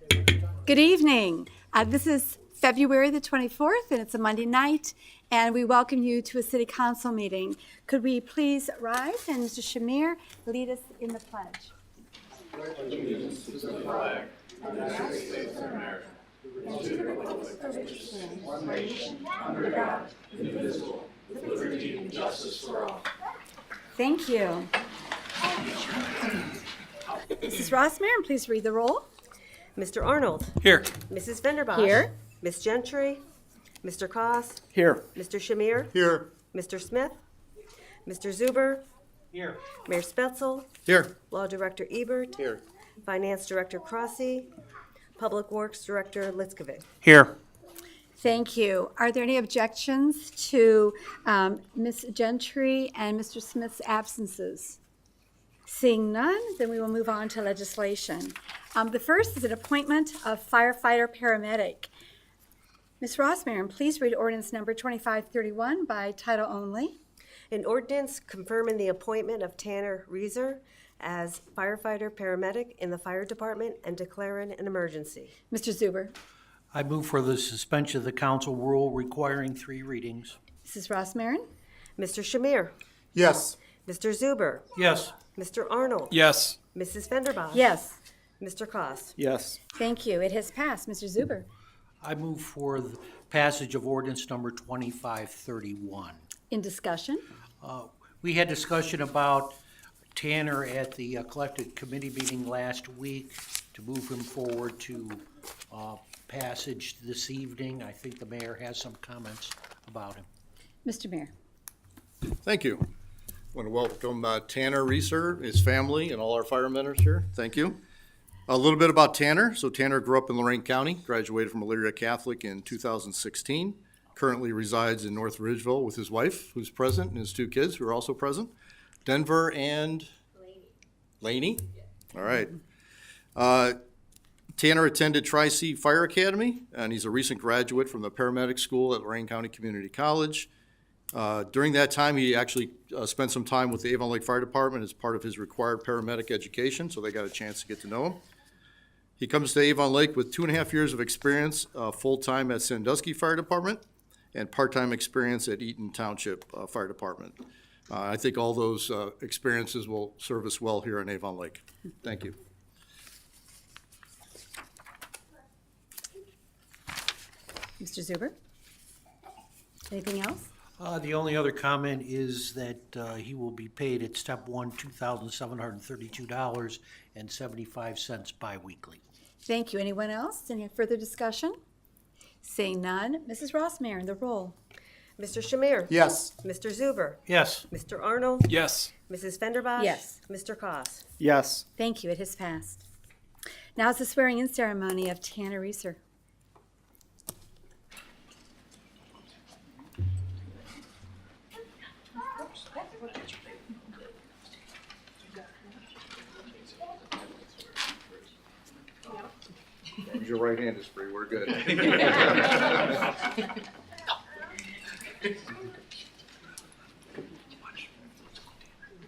Good evening. This is February the 24th, and it's a Monday night, and we welcome you to a City Council meeting. Could we please rise and Mr. Shamir lead us in the pledge? Allegiance to the flag of the United States of America, and to the republic for which it stands, one nation, under God, indivisible, with liberty and justice for all. Thank you. Mrs. Rossmarin, please read the roll. Mr. Arnold. Here. Mrs. Vanderbosch. Here. Ms. Gentry. Mr. Koss. Here. Mr. Shamir. Here. Mr. Smith. Mr. Zuber. Here. Mayor Spetzel. Here. Law Director Ebert. Here. Finance Director Crossy. Public Works Director Litzkovic. Here. Thank you. Are there any objections to Ms. Gentry and Mr. Smith's absences? Seeing none, then we will move on to legislation. The first is an appointment of firefighter/paramedic. Ms. Rossmarin, please read ordinance number 2531 by title only. An ordinance confirming the appointment of Tanner Reeser as firefighter/paramedic in the fire department and declaring an emergency. Mr. Zuber. I move for the suspension of the council rule requiring 3 readings. Mrs. Rossmarin. Mr. Shamir. Yes. Mr. Zuber. Yes. Mr. Arnold. Yes. Mrs. Vanderbosch. Yes. Mr. Koss. Yes. Thank you. It has passed. Mr. Zuber. I move for the passage of ordinance number 2531. In discussion. We had discussion about Tanner at the collected committee meeting last week to move him forward to passage this evening. I think the mayor has some comments about him. Mr. Mayor. Thank you. I want to welcome Tanner Reeser, his family, and all our firemen here. Thank you. A little bit about Tanner. So Tanner grew up in Lorain County, graduated from Elyria Catholic in 2016. Currently resides in North Ridgeville with his wife, who's present, and his 2 kids, who are also present. Denver and Laney. All right. Tanner attended Tri-C Fire Academy, and he's a recent graduate from the paramedic school at Lorain County Community College. During that time, he actually spent some time with the Avon Lake Fire Department as part of his required paramedic education, so they got a chance to get to know him. He comes to Avon Lake with 2.5 years of experience, full-time at Sandusky Fire Department and part-time experience at Eaton Township Fire Department. I think all those experiences will serve us well here in Avon Lake. Thank you. Mr. Zuber. Anything else? The only other comment is that he will be paid at step 1, $2,732.75 biweekly. Thank you. Anyone else? Any further discussion? Seeing none, Mrs. Rossmarin, the roll. Mr. Shamir. Yes. Mr. Zuber. Yes. Mr. Arnold. Yes. Mrs. Vanderbosch. Yes. Mr. Koss. Yes. Thank you. It has passed. Now is the swearing-in ceremony of Tanner Reeser. Your right hand is free. We're good.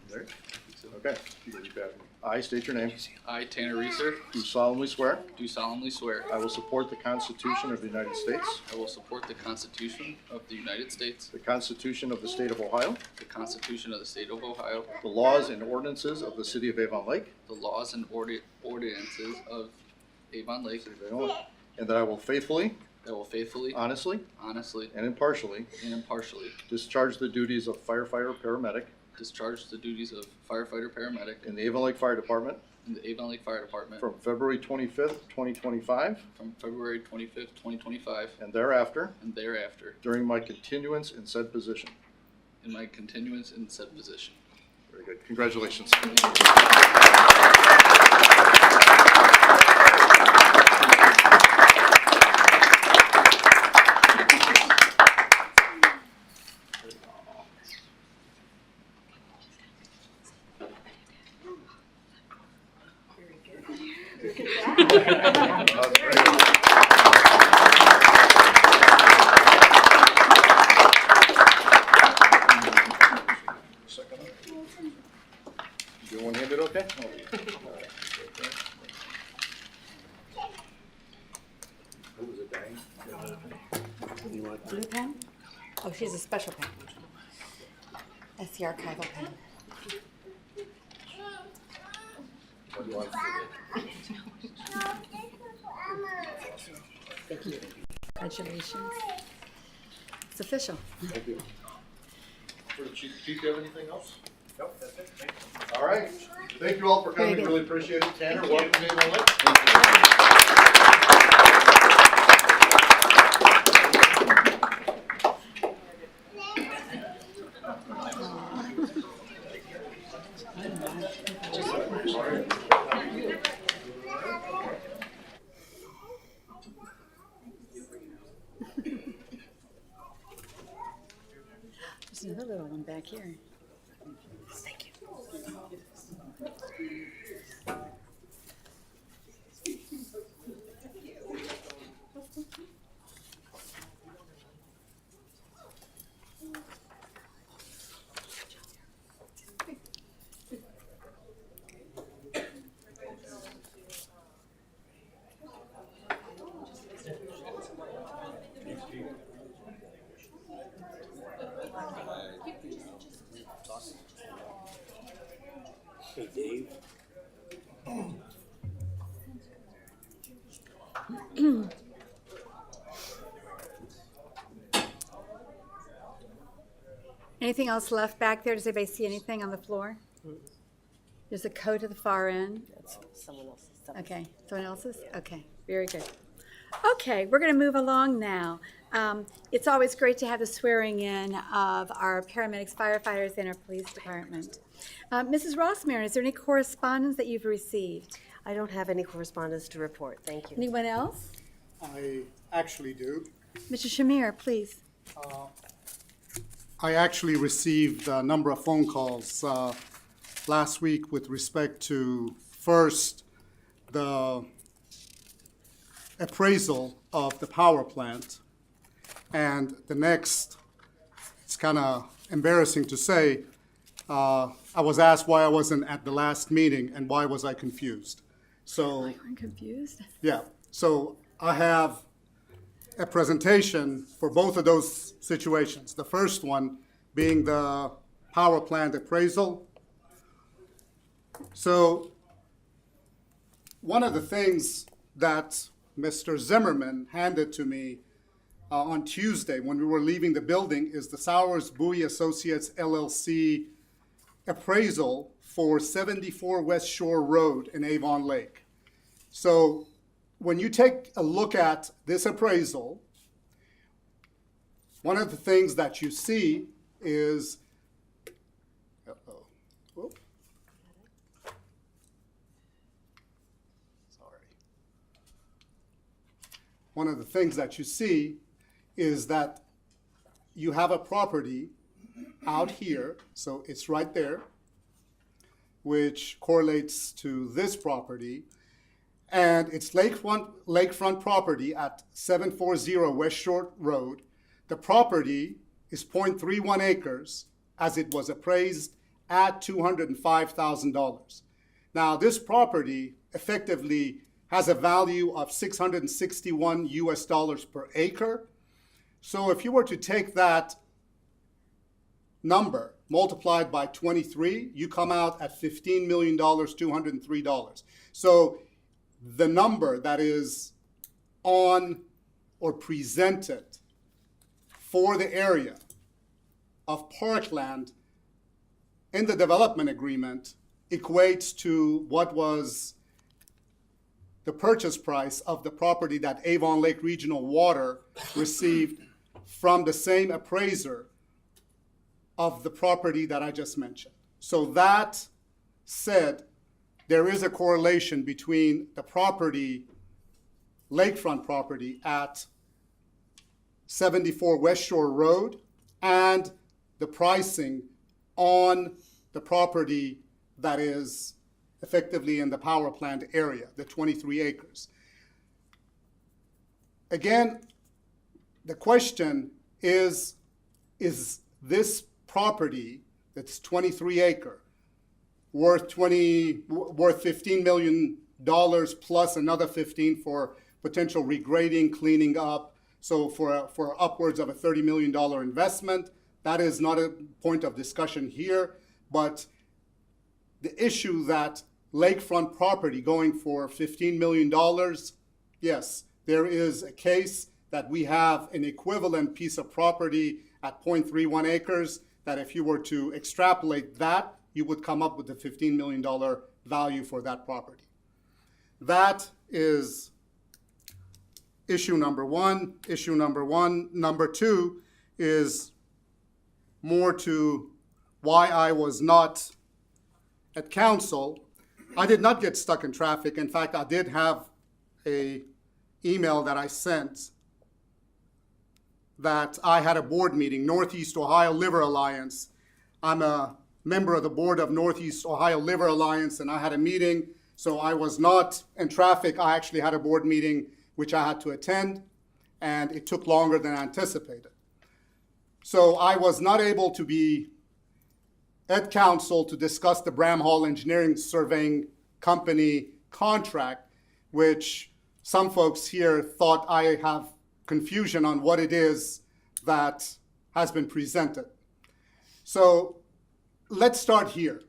There? Okay. I state your name. I, Tanner Reeser, Do solemnly swear do solemnly swear I will support the Constitution of the United States, I will support the Constitution of the United States, the Constitution of the State of Ohio, the Constitution of the State of Ohio, the laws and ordinances of the City of Avon Lake, the laws and ordinances of Avon Lake, and that I will faithfully, that will faithfully, honestly, honestly, and impartially and impartially discharge the duties of firefighter/paramedic discharge the duties of firefighter/paramedic in the Avon Lake Fire Department in the Avon Lake Fire Department from February 25th, 2025, from February 25th, 2025, and thereafter and thereafter, during my continuance in said position. in my continuance in said position. Very good. Congratulations. You one-handed okay? Blue pen? Oh, she's a special pen. That's the archival pen. Thank you. Congratulations. It's official. Thank you. Chief, do you have anything else? Nope, that's it. Thank you. All right. Thank you all for Very coming. good. Really appreciate it. Tanner, welcome to Avon Lake. Thank you. There's another little one back here. Thank you. Hey, Dave. Anything else left back there? Does anybody see anything on the floor? There's a coat at the far end. That's someone else's stuff. Okay, someone else's? Okay, very good. Okay, we're going to move along now. It's always great to have the swearing in of our paramedics, firefighters, and our police department. Mrs. Rossmarin, is there any correspondence that you've received? I don't have any correspondence to report. Thank you. Anyone else? I actually do. Mr. Shamir, please. I actually received a number of phone calls last week with respect to, first, the appraisal of the power plant, and the next, it's kind of embarrassing to say, I was asked why I wasn't at the last meeting and why was I confused. So, I'm confused. yeah, so I have a presentation for both of those situations. The first one being the power plant appraisal. So one of the things that Mr. Zimmerman handed to me on Tuesday when we were leaving the building is the Sowers Bowie Associates LLC appraisal for 74 West Shore Road in Avon Lake. So when you take a look at this appraisal, one of the things that you see is, Whoop. Sorry. One of the things that you see is that you have a property out here, so it's right there, which correlates to this property. And it's lakefront property at 740 West Shore Road. The property is 0.31 acres as it was appraised at $205,000. Now, this property effectively has a value of $661 per acre. So if you were to take that number multiplied by 23, you come out at $15,203,203. So the number that is on or presented for the area of parkland in the development agreement equates to what was the purchase price of the property that Avon Lake Regional Water received from the same appraiser of the property that I just mentioned. So that said, there is a correlation between the property, lakefront property at 74 West Shore Road and the pricing on the property that is effectively in the power plant area, the 23 acres. Again, the question is this property that's 23 acre worth $15 million plus another 15 for potential regrading, cleaning up, So for upwards of a $30 million investment, that is not a point of discussion here, but the issue that lakefront property going for $15 million, yes, there is a case that we have an equivalent piece of property at 0.31 acres, that if you were to extrapolate that, you would come up with the $15 million value for that property. That is issue number one. Issue number one. Number two is more to why I was not at council. I did not get stuck in traffic. In fact, I did have a email that I sent that I had a board meeting, Northeast Ohio Liver Alliance. I'm a member of the board of Northeast Ohio Liver Alliance, and I had a meeting, so I was not in traffic. I actually had a board meeting which I had to attend, and it took longer than anticipated. So I was not able to be at council to discuss the Bramhall Engineering Surveying Company contract, which some folks here thought I have confusion on what it is that has been presented. So let's start here.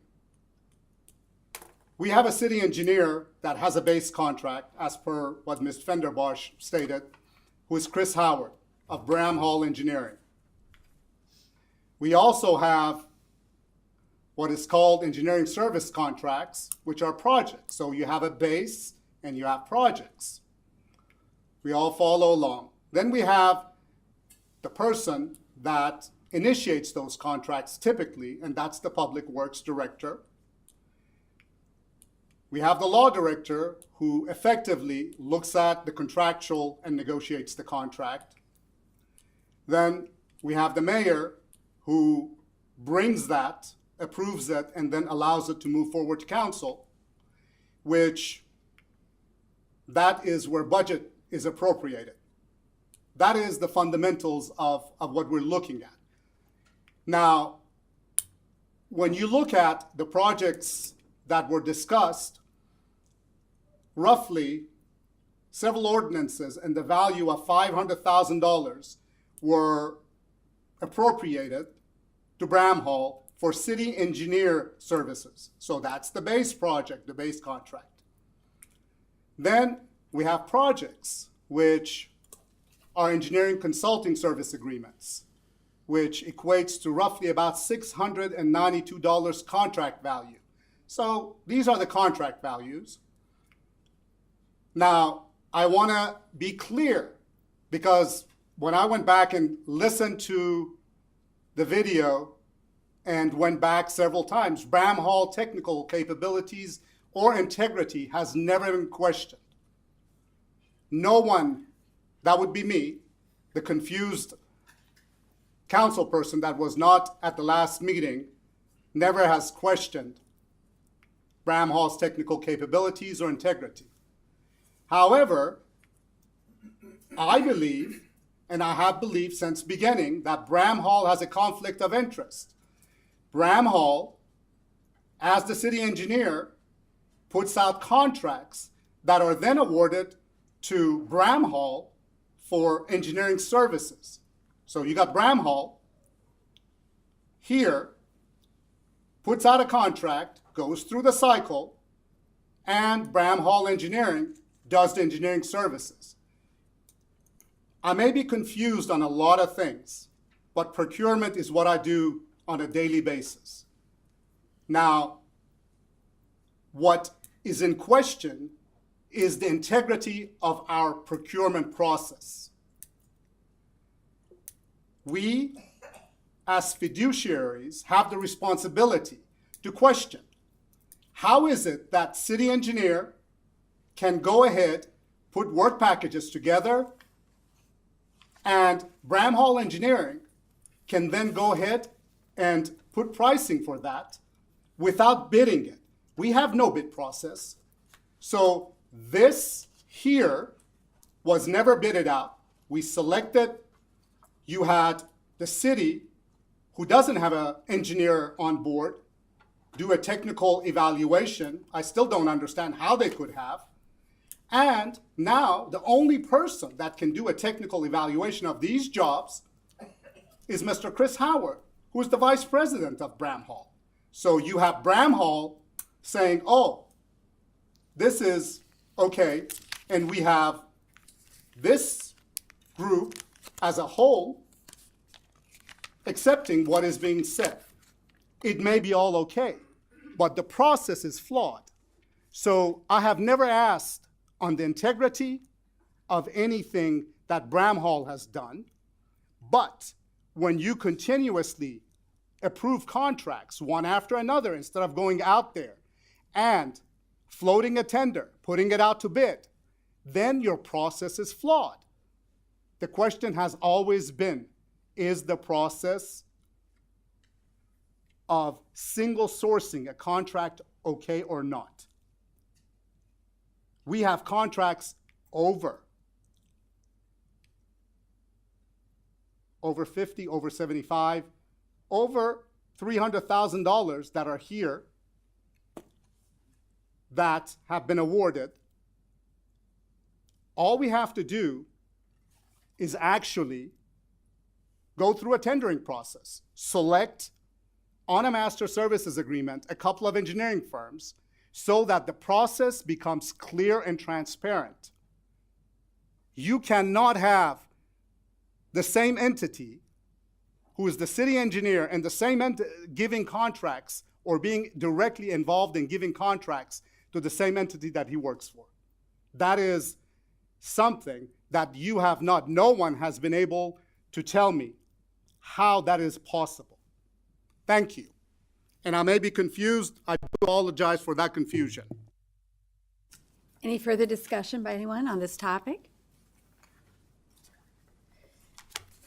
We have a city engineer that has a base contract, as per what Ms. Fenderbosch stated, who is Chris Howard of Bramhall Engineering. We also have what is called engineering service contracts, which are projects. So you have a base and you have projects. We all follow along. Then we have the person that initiates those contracts typically, and that's the Public Works Director. We have the Law Director, who effectively looks at the contractual and negotiates the contract. Then we have the Mayor, who brings that, approves it, and then allows it to move forward to council, which that is where budget is appropriated. That is the fundamentals of what we're looking at. Now, when you look at the projects that were discussed, roughly several ordinances and the value of $500,000 were appropriated to Bramhall for city engineer services. So that's the base project, the base contract. Then we have projects, which are engineering consulting service agreements, which equates to roughly about $692 contract value. So these are the contract values. Now, I want to be clear, because when I went back and listened to the video and went back several times, Bramhall technical capabilities or integrity has never been questioned. No one, that would be me, the confused council person that was not at the last meeting, never has questioned Bramhall's technical capabilities or integrity. However, I believe, and I have believed since beginning, that Bramhall has a conflict of interest. Bramhall, as the city engineer, puts out contracts that are then awarded to Bramhall for engineering services. So you got Bramhall here, puts out a contract, goes through the cycle, and Bramhall Engineering does the engineering services. I may be confused on a lot of things, but procurement is what I do on a daily basis. Now, what is in question is the integrity of our procurement process. We, as fiduciaries, have the responsibility to question, how is it that city engineer can go ahead, put work packages together, and Bramhall Engineering can then go ahead and put pricing for that without bidding it? We have no bid process. So this here was never bidded out. We selected, you had the city, who doesn't have an engineer on board, do a technical evaluation. I still don't understand how they could have. And now the only person that can do a technical evaluation of these jobs is Mr. Chris Howard, who is the vice president of Bramhall. So you have Bramhall saying, oh, this is okay, and we have this group as a whole accepting what is being said. It may be all okay, but the process is flawed. So I have never asked on the integrity of anything that Bramhall has done, but when you continuously approve contracts one after another instead of going out there and floating a tender, putting it out to bid, then your process is flawed. The question has always been, is the process of single sourcing a contract okay or not? We have contracts over 50, over 75, over $300,000 that are here that have been awarded. All we have to do is actually go through a tendering process, select on a master services agreement a couple of engineering firms so that the process becomes clear and transparent. You cannot have the same entity who is the city engineer and the same giving contracts or being directly involved in giving contracts to the same entity that he works for. That is something that you have not, no one has been able to tell me how that is possible. Thank you. And I may be confused. I do apologize for that confusion. Any further discussion by anyone on this topic?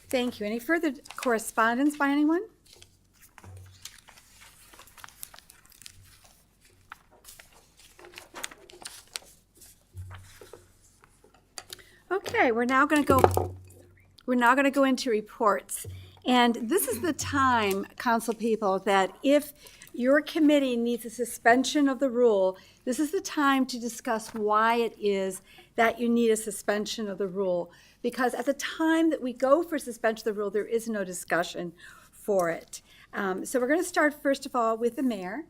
Thank you. Any further correspondence by anyone? Okay, we're now going to go into reports. And this is the time, council people, that if your committee needs a suspension of the rule, this is the time to discuss why it is that you need a suspension of the rule. Because at the time that we go for suspension of the rule, there is no discussion for it. So we're going to start, first of all, with the mayor,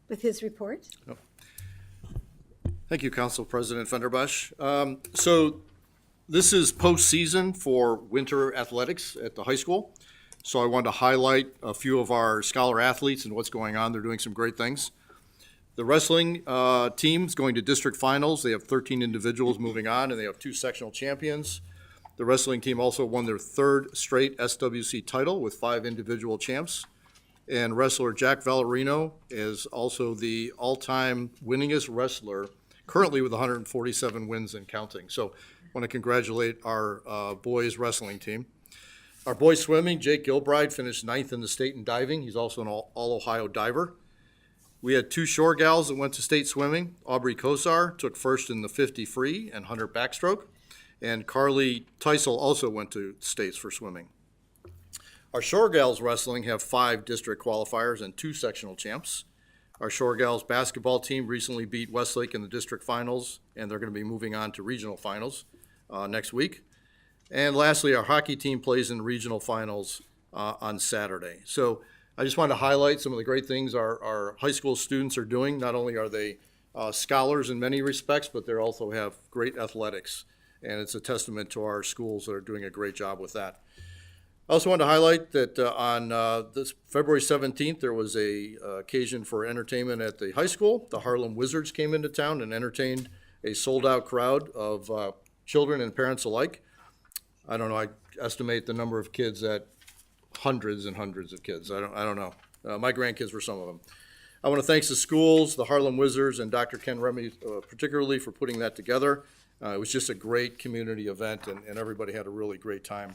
with his report. Thank you, Council President Fenderbush. So this is postseason for winter athletics at the high school. So I wanted to highlight a few of our scholar athletes and what's going on. They're doing some great things. The wrestling team is going to district finals. They have 13 individuals moving on, and they have 2 sectional champions. The wrestling team also won their 3rd straight SWC title with 5 individual champs. And wrestler Jack Valerino is also the all-time winningest wrestler, currently with 147 wins and counting. So I want to congratulate our boys wrestling team. Our boys swimming, Jake Gilbride finished 9th in the state in diving. He's also an all-Ohio diver. We had 2 shore gals that went to state swimming. Aubrey Kosar took 1st in the 50 free and 100 backstroke. And Carly Teisel also went to states for swimming. Our shore gals wrestling have 5 district qualifiers and 2 sectional champs. Our shore gals basketball team recently beat Westlake in the district finals, and they're going to be moving on to regional finals next week. And lastly, our hockey team plays in regional finals on Saturday. So I just wanted to highlight some of the great things our high school students are doing. Not only are they scholars in many respects, but they also have great athletics. And it's a testament to our schools that are doing a great job with that. I also wanted to highlight that on this February 17th, there was a occasion for entertainment at the high school. The Harlem Wizards came into town and entertained a sold-out crowd of children and parents alike. I don't know, I estimate the number of kids at hundreds and hundreds of kids. I don't know. My grandkids were some of them. I want to thank the schools, the Harlem Wizards, and Dr. Ken Remy particularly for putting that together. It was just a great community event, and everybody had a really great time.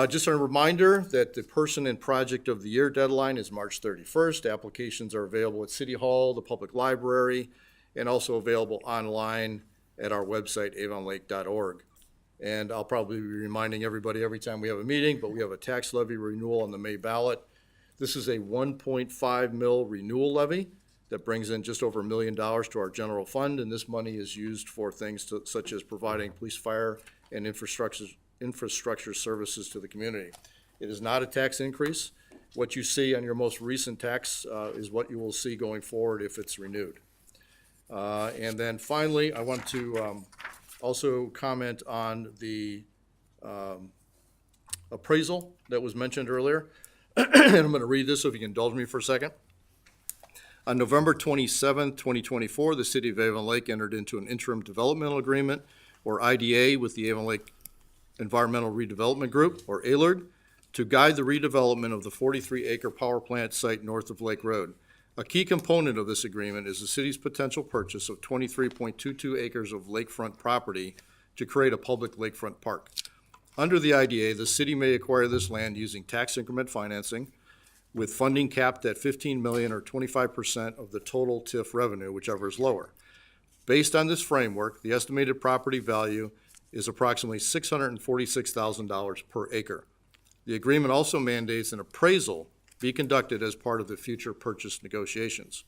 Just a reminder that the Person and Project of the Year deadline is March 31st. Applications are available at City Hall, the Public Library, and also available online at our website, avonlake.org. And I'll probably be reminding everybody every time we have a meeting, but we have a tax levy renewal on the May ballot. This is a 1.5 mil renewal levy. that brings in just over $1 million to our general fund, and this money is used for things such as providing police, fire, and infrastructure services to the community. It is not a tax increase. What you see on your most recent tax is what you will see going forward if it's renewed. And then finally, I want to also comment on the appraisal that was mentioned earlier. And I'm going to read this, so if you can indulge me for a second. On November 27, 2024, the City of Avon Lake entered into an interim developmental agreement, or IDA, with the Avon Lake Environmental Redevelopment Group, or ALERG, to guide the redevelopment of the 43-acre power plant site north of Lake Road. A key component of this agreement is the city's potential purchase of 23.22 acres of lakefront property to create a public lakefront park. Under the IDA, the city may acquire this land using tax increment financing, with funding capped at $15 million or 25% of the total TIF revenue, whichever is lower. Based on this framework, the estimated property value is approximately $646,000 per acre. The agreement also mandates an appraisal be conducted as part of the future purchase negotiations.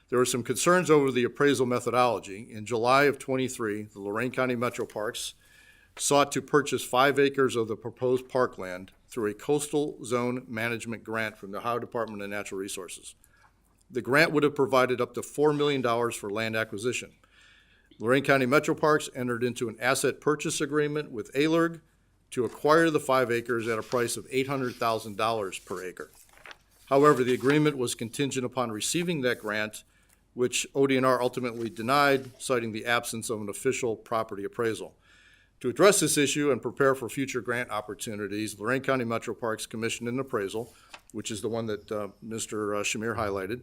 There were some concerns over the appraisal methodology. In July of '23, the Lorain County Metro Parks sought to purchase 5 acres of the proposed parkland through a coastal zone management grant from the Ohio Department of Natural Resources. The grant would have provided up to $4 million for land acquisition. Lorain County Metro Parks entered into an asset purchase agreement with ALERG to acquire the 5 acres at a price of $800,000 per acre. However, the agreement was contingent upon receiving that grant, which ODNR ultimately denied, citing the absence of an official property appraisal. To address this issue and prepare for future grant opportunities, Lorain County Metro Parks commissioned an appraisal, which is the one that Mr. Shamir highlighted,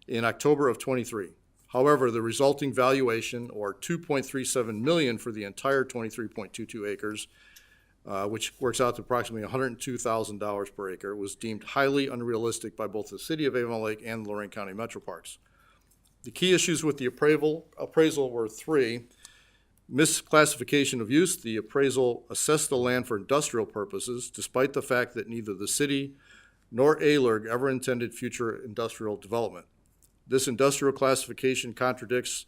in October of '23. However, the resulting valuation, or $2.37 million for the entire 23.22 acres, which works out to approximately $102,000 per acre, was deemed highly unrealistic by both the City of Avon Lake and Lorain County Metro Parks. The key issues with the appraisal were 3. Misclassification of use. The appraisal assessed the land for industrial purposes, despite the fact that neither the city nor ALERG ever intended future industrial development. This industrial classification contradicts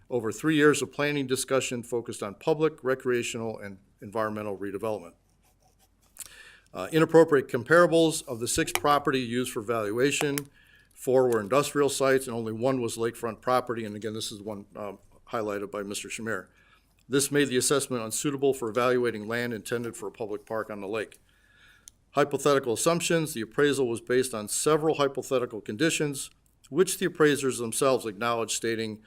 over 3 years of planning discussion focused on public, recreational, and environmental redevelopment. Inappropriate comparables. Of the 6 property used for valuation, 4 were industrial sites and only 1 was lakefront property, and again, this is one highlighted by Mr. Shamir. This made the assessment unsuitable for evaluating land intended for a public park on the lake. Hypothetical assumptions. The appraisal was based on several hypothetical conditions, which the appraisers themselves acknowledged, stating,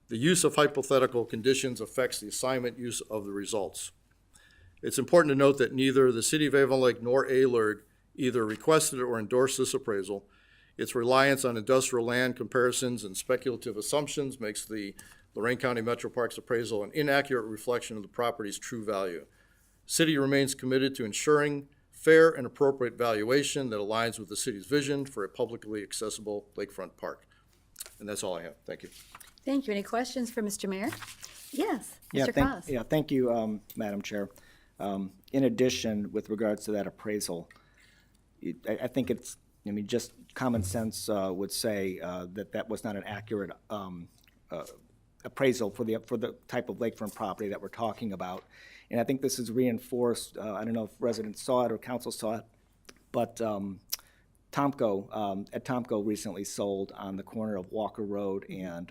the use of hypothetical conditions affects the assignment use of the results. It's important to note that neither the City of Avon Lake nor ALERG either requested or endorsed this appraisal. Its reliance on industrial land comparisons and speculative assumptions makes the Lorain County Metro Parks appraisal an inaccurate reflection of the property's true value. City remains committed to ensuring fair and appropriate valuation that aligns with the city's vision for a publicly accessible lakefront park. And that's all I have. Thank you. Thank you. Any questions for Mr. Mayor? Yes, Yeah, Mr. Koss. thank you, Madam Chair. In addition, with regards to that appraisal, I think it's, just common sense would say that was not an accurate appraisal for the type of lakefront property that we're talking about. And I think this is reinforced, I don't know if residents saw it or council saw it, but Tomco recently sold on the corner of Walker Road and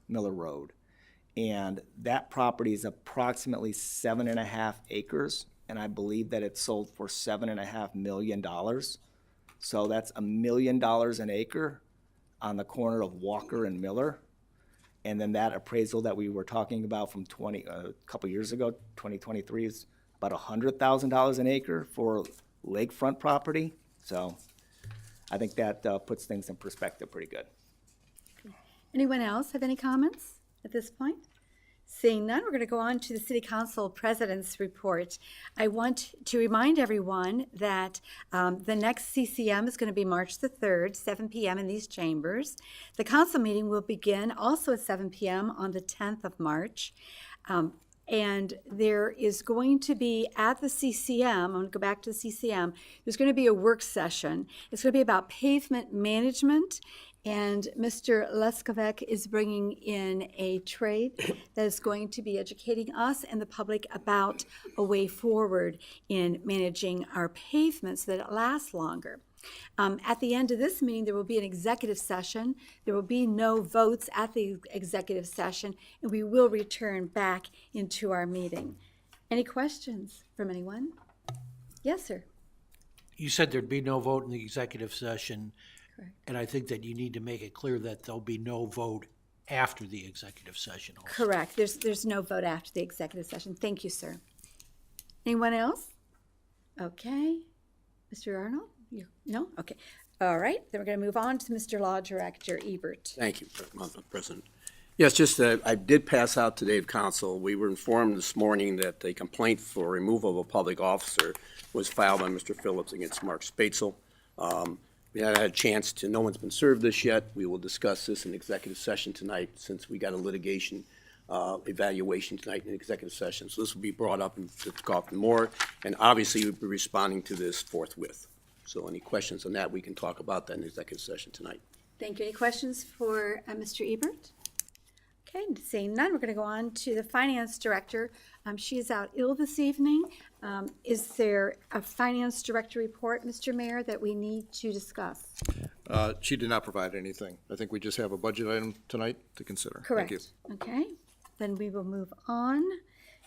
Miller Road. And that property is approximately 7.5 acres, and I believe that it sold for $7.5 million. So that's $1 million an acre on the corner of Walker and Miller. And then that appraisal that we were talking about from a couple years ago, 2023, is about $100,000 an acre for lakefront property. So I think that puts things in perspective pretty good. Anyone else have any comments at this point? Seeing none, we're going to go on to the City Council President's Report. I want to remind everyone that the next CCM is going to be March the 3rd, 7 p.m. in these chambers. The council meeting will begin also at 7 p.m. on the 10th of March. And there is going to be at the CCM, I'm going to go back to the CCM, there's going to be a work session. It's going to be about pavement management And Mr. Leskovec is bringing in a trade that is going to be educating us and the public about a way forward in managing our pavements so that it lasts longer. At the end of this meeting, there will be an executive session. There will be no votes at the executive session, and we will return back into our meeting. Any questions from anyone? Yes, sir. You said there'd be no vote in the executive session. Correct. And I think that you need to make it clear that there'll be no vote after the executive session also. Correct. There's no vote after the executive session. Thank you, sir. Anyone else? Okay. Mr. Arnold? No? Okay. All right. Then we're going to move on to Mr. Law Director Ebert. Thank you, Madam President. Yes, just I did pass out to Dave Council. We were informed this morning that a complaint for removal of a public officer was filed by Mr. Phillips against Mark Spatzel. We haven't had a chance to, no one's been served this yet. We will discuss this in executive session tonight since we got a litigation evaluation tonight in executive session. So this will be brought up and talked more, and obviously we'll be responding to this forthwith. So any questions on that, we can talk about that in executive session tonight. Thank you. Any questions for Mr. Ebert? Okay, seeing none, we're going to go on to the Finance Director. She is out ill this evening. Is there a Finance Director report, Mr. Mayor, that we need to discuss? She did not provide anything. I think we just have a budget item tonight to consider. Correct. Thank you. Okay, then we will move on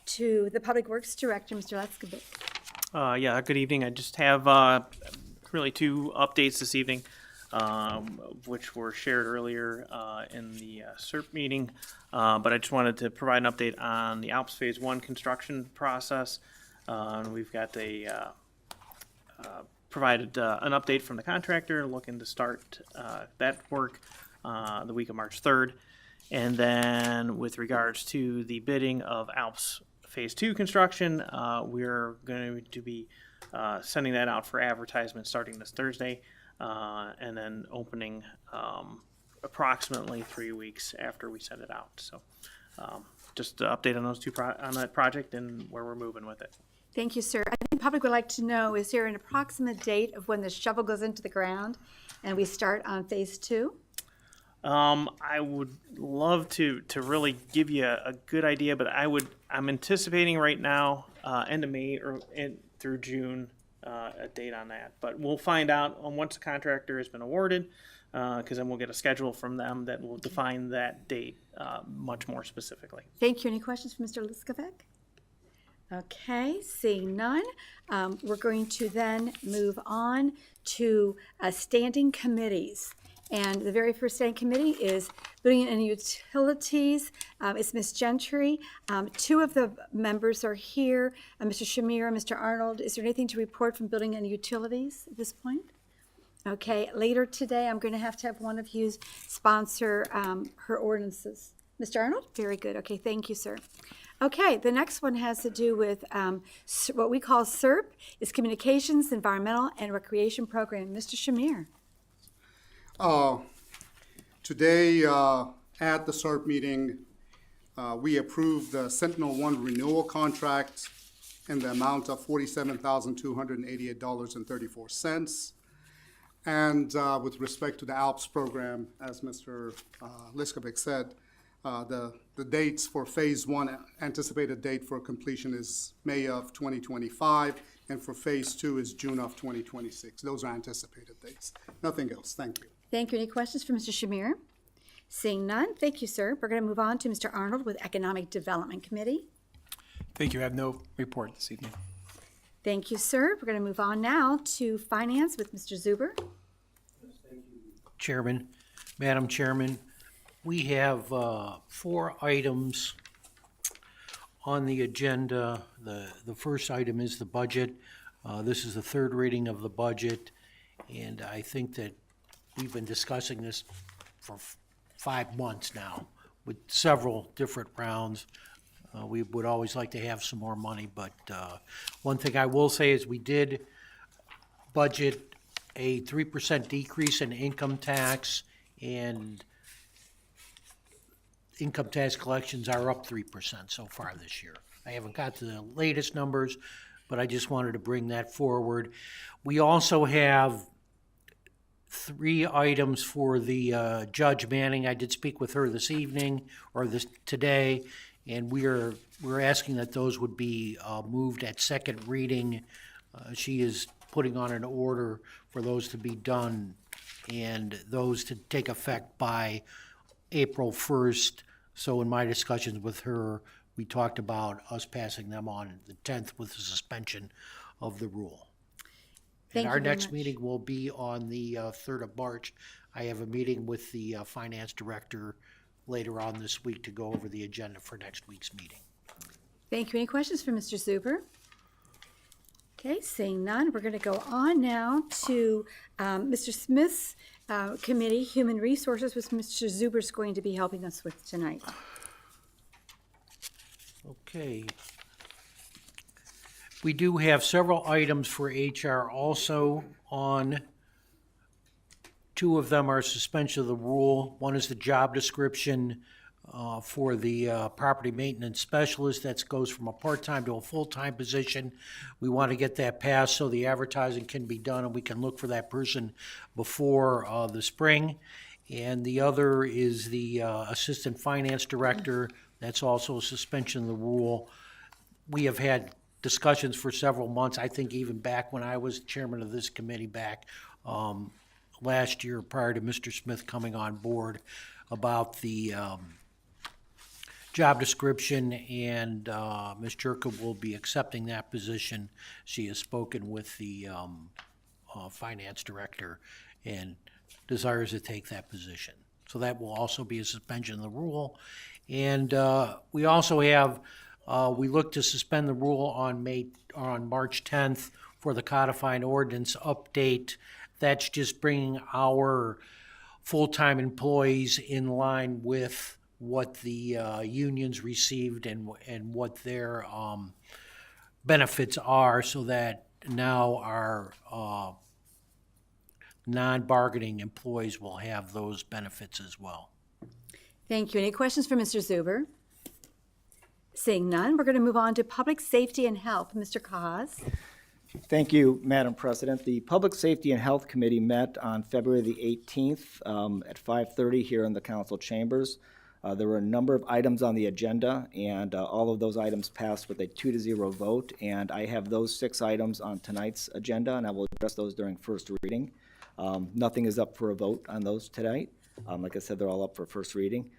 to the Public Works Director, Mr. Leskovic. Yeah, good evening. I just have really two updates this evening, which were shared earlier in the SERP meeting. But I just wanted to provide an update on the Alps Phase 1 construction process. We've got provided an update from the contractor looking to start that work the week of March 3rd. And then with regards to the bidding of Alps Phase 2 construction, we're going to be sending that out for advertisement starting this Thursday, and then opening approximately 3 weeks after we send it out. So just to update on those on that project and where we're moving with it. Thank you, sir. I think the public would like to know, is there an approximate date of when the shovel goes into the ground and we start on Phase 2? I would love to really give you a good idea, but I'm anticipating right now end of May or through June, a date on that. But we'll find out once the contractor has been awarded, because then we'll get a schedule from them that will define that date much more specifically. Thank you. Any questions for Mr. Leskovic? Okay, seeing none, we're going to then move on to standing committees. And the very first standing committee is Building and Utilities. It's Ms. Gentry. Two of the members are here, Mr. Shamir and Mr. Arnold. Is there anything to report from Building and Utilities at this point? Okay, later today, I'm going to have one of you sponsor her ordinances. Mr. Arnold? Very good. Okay, thank you, sir. Okay, the next one has to do with what we call SERP. It's Communications, Environmental, and Recreation Program. Mr. Shamir. Today, at the SERP meeting, we approved the Sentinel-1 renewal contract in the amount of $47,288.34. And with respect to the ALPS program, as Mr. Leskovic said, the dates for Phase 1, anticipated date for completion is May of 2025, and for Phase 2 is June of 2026. Those are anticipated dates. Nothing else. Thank you. Thank you. Any questions for Mr. Shamir? Seeing none, thank you, sir. We're going to move on to Mr. Arnold with Economic Development Committee. Thank you. I have no report this evening. Thank you, sir. We're going to move on now to Finance with Mr. Zuber. Chairman, Madam Chairman, we have 4 items on the agenda. The first item is the budget. This is the third reading of the budget, and I think that we've been discussing this for 5 months now with several different rounds. We would always like to have some more money, but one thing I will say is we did budget a 3% decrease in income tax, and income tax collections are up 3% so far this year. I haven't got to the latest numbers, but I just wanted to bring that forward. We also have 3 items for the Judge Manning. I did speak with her this evening, or today, and we're asking that those would be moved at second reading. She is putting on an order for those to be done and those to take effect by April 1st. So in my discussions with her, we talked about us passing them on the 10th with the suspension of the rule. Thank And you our very next much. meeting will be on the 3rd of March. I have a meeting with the finance director later on this week to go over the agenda for next week's meeting. Thank you. Any questions for Mr. Zuber? Okay, seeing none, we're going to go on now to Mr. Smith's committee, Human Resources, which Mr. Zuber is going to be helping us with tonight. Okay. We do have several items for HR also on. 2 of them are suspension of the rule. One is the job description for the property maintenance specialist. That goes from a part-time to a full-time position. We want to get that passed so the advertising can be done and we can look for that person before the spring. And the other is the assistant finance director. That's also a suspension of the rule. We have had discussions for several months, I think even back when I was chairman of this committee back last year prior to Mr. Smith coming on board, about the job description, and Ms. Jerka will be accepting that position. She has spoken with the finance director and desires to take that position. So that will also be a suspension of the rule. And we also have, we look to suspend the rule on March 10th for the codifying ordinance update. That's just bringing our full-time employees in line with what the unions received and what their benefits are, so that now our non-bargaining employees will have those benefits as well. Thank you. Any questions for Mr. Zuber? Seeing none, we're going to move on to Public Safety and Health. Mr. Cos. Thank you, Madam President. The Public Safety and Health Committee met on February the 18th at 5:30 here in the council chambers. There were a number of items on the agenda, and all of those items passed with a 2-0 vote. And I have those 6 items on tonight's agenda, and I will address those during first reading. Nothing is up for a vote on those tonight. Like I said, they're all up for first reading.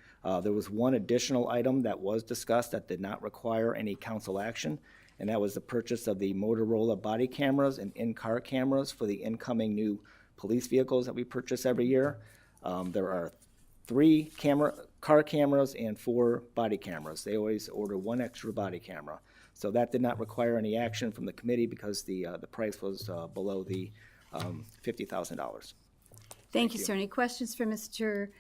There was one additional item that was discussed that did not require any council action, and that was the purchase of the Motorola body cameras and in-car cameras for the incoming new police vehicles that we purchase every year. There are 3 car cameras and 4 body cameras. They always order 1 extra body camera. So that did not require any action from the committee because the price was below the $50,000. Thank you, sir. Any questions for Mr.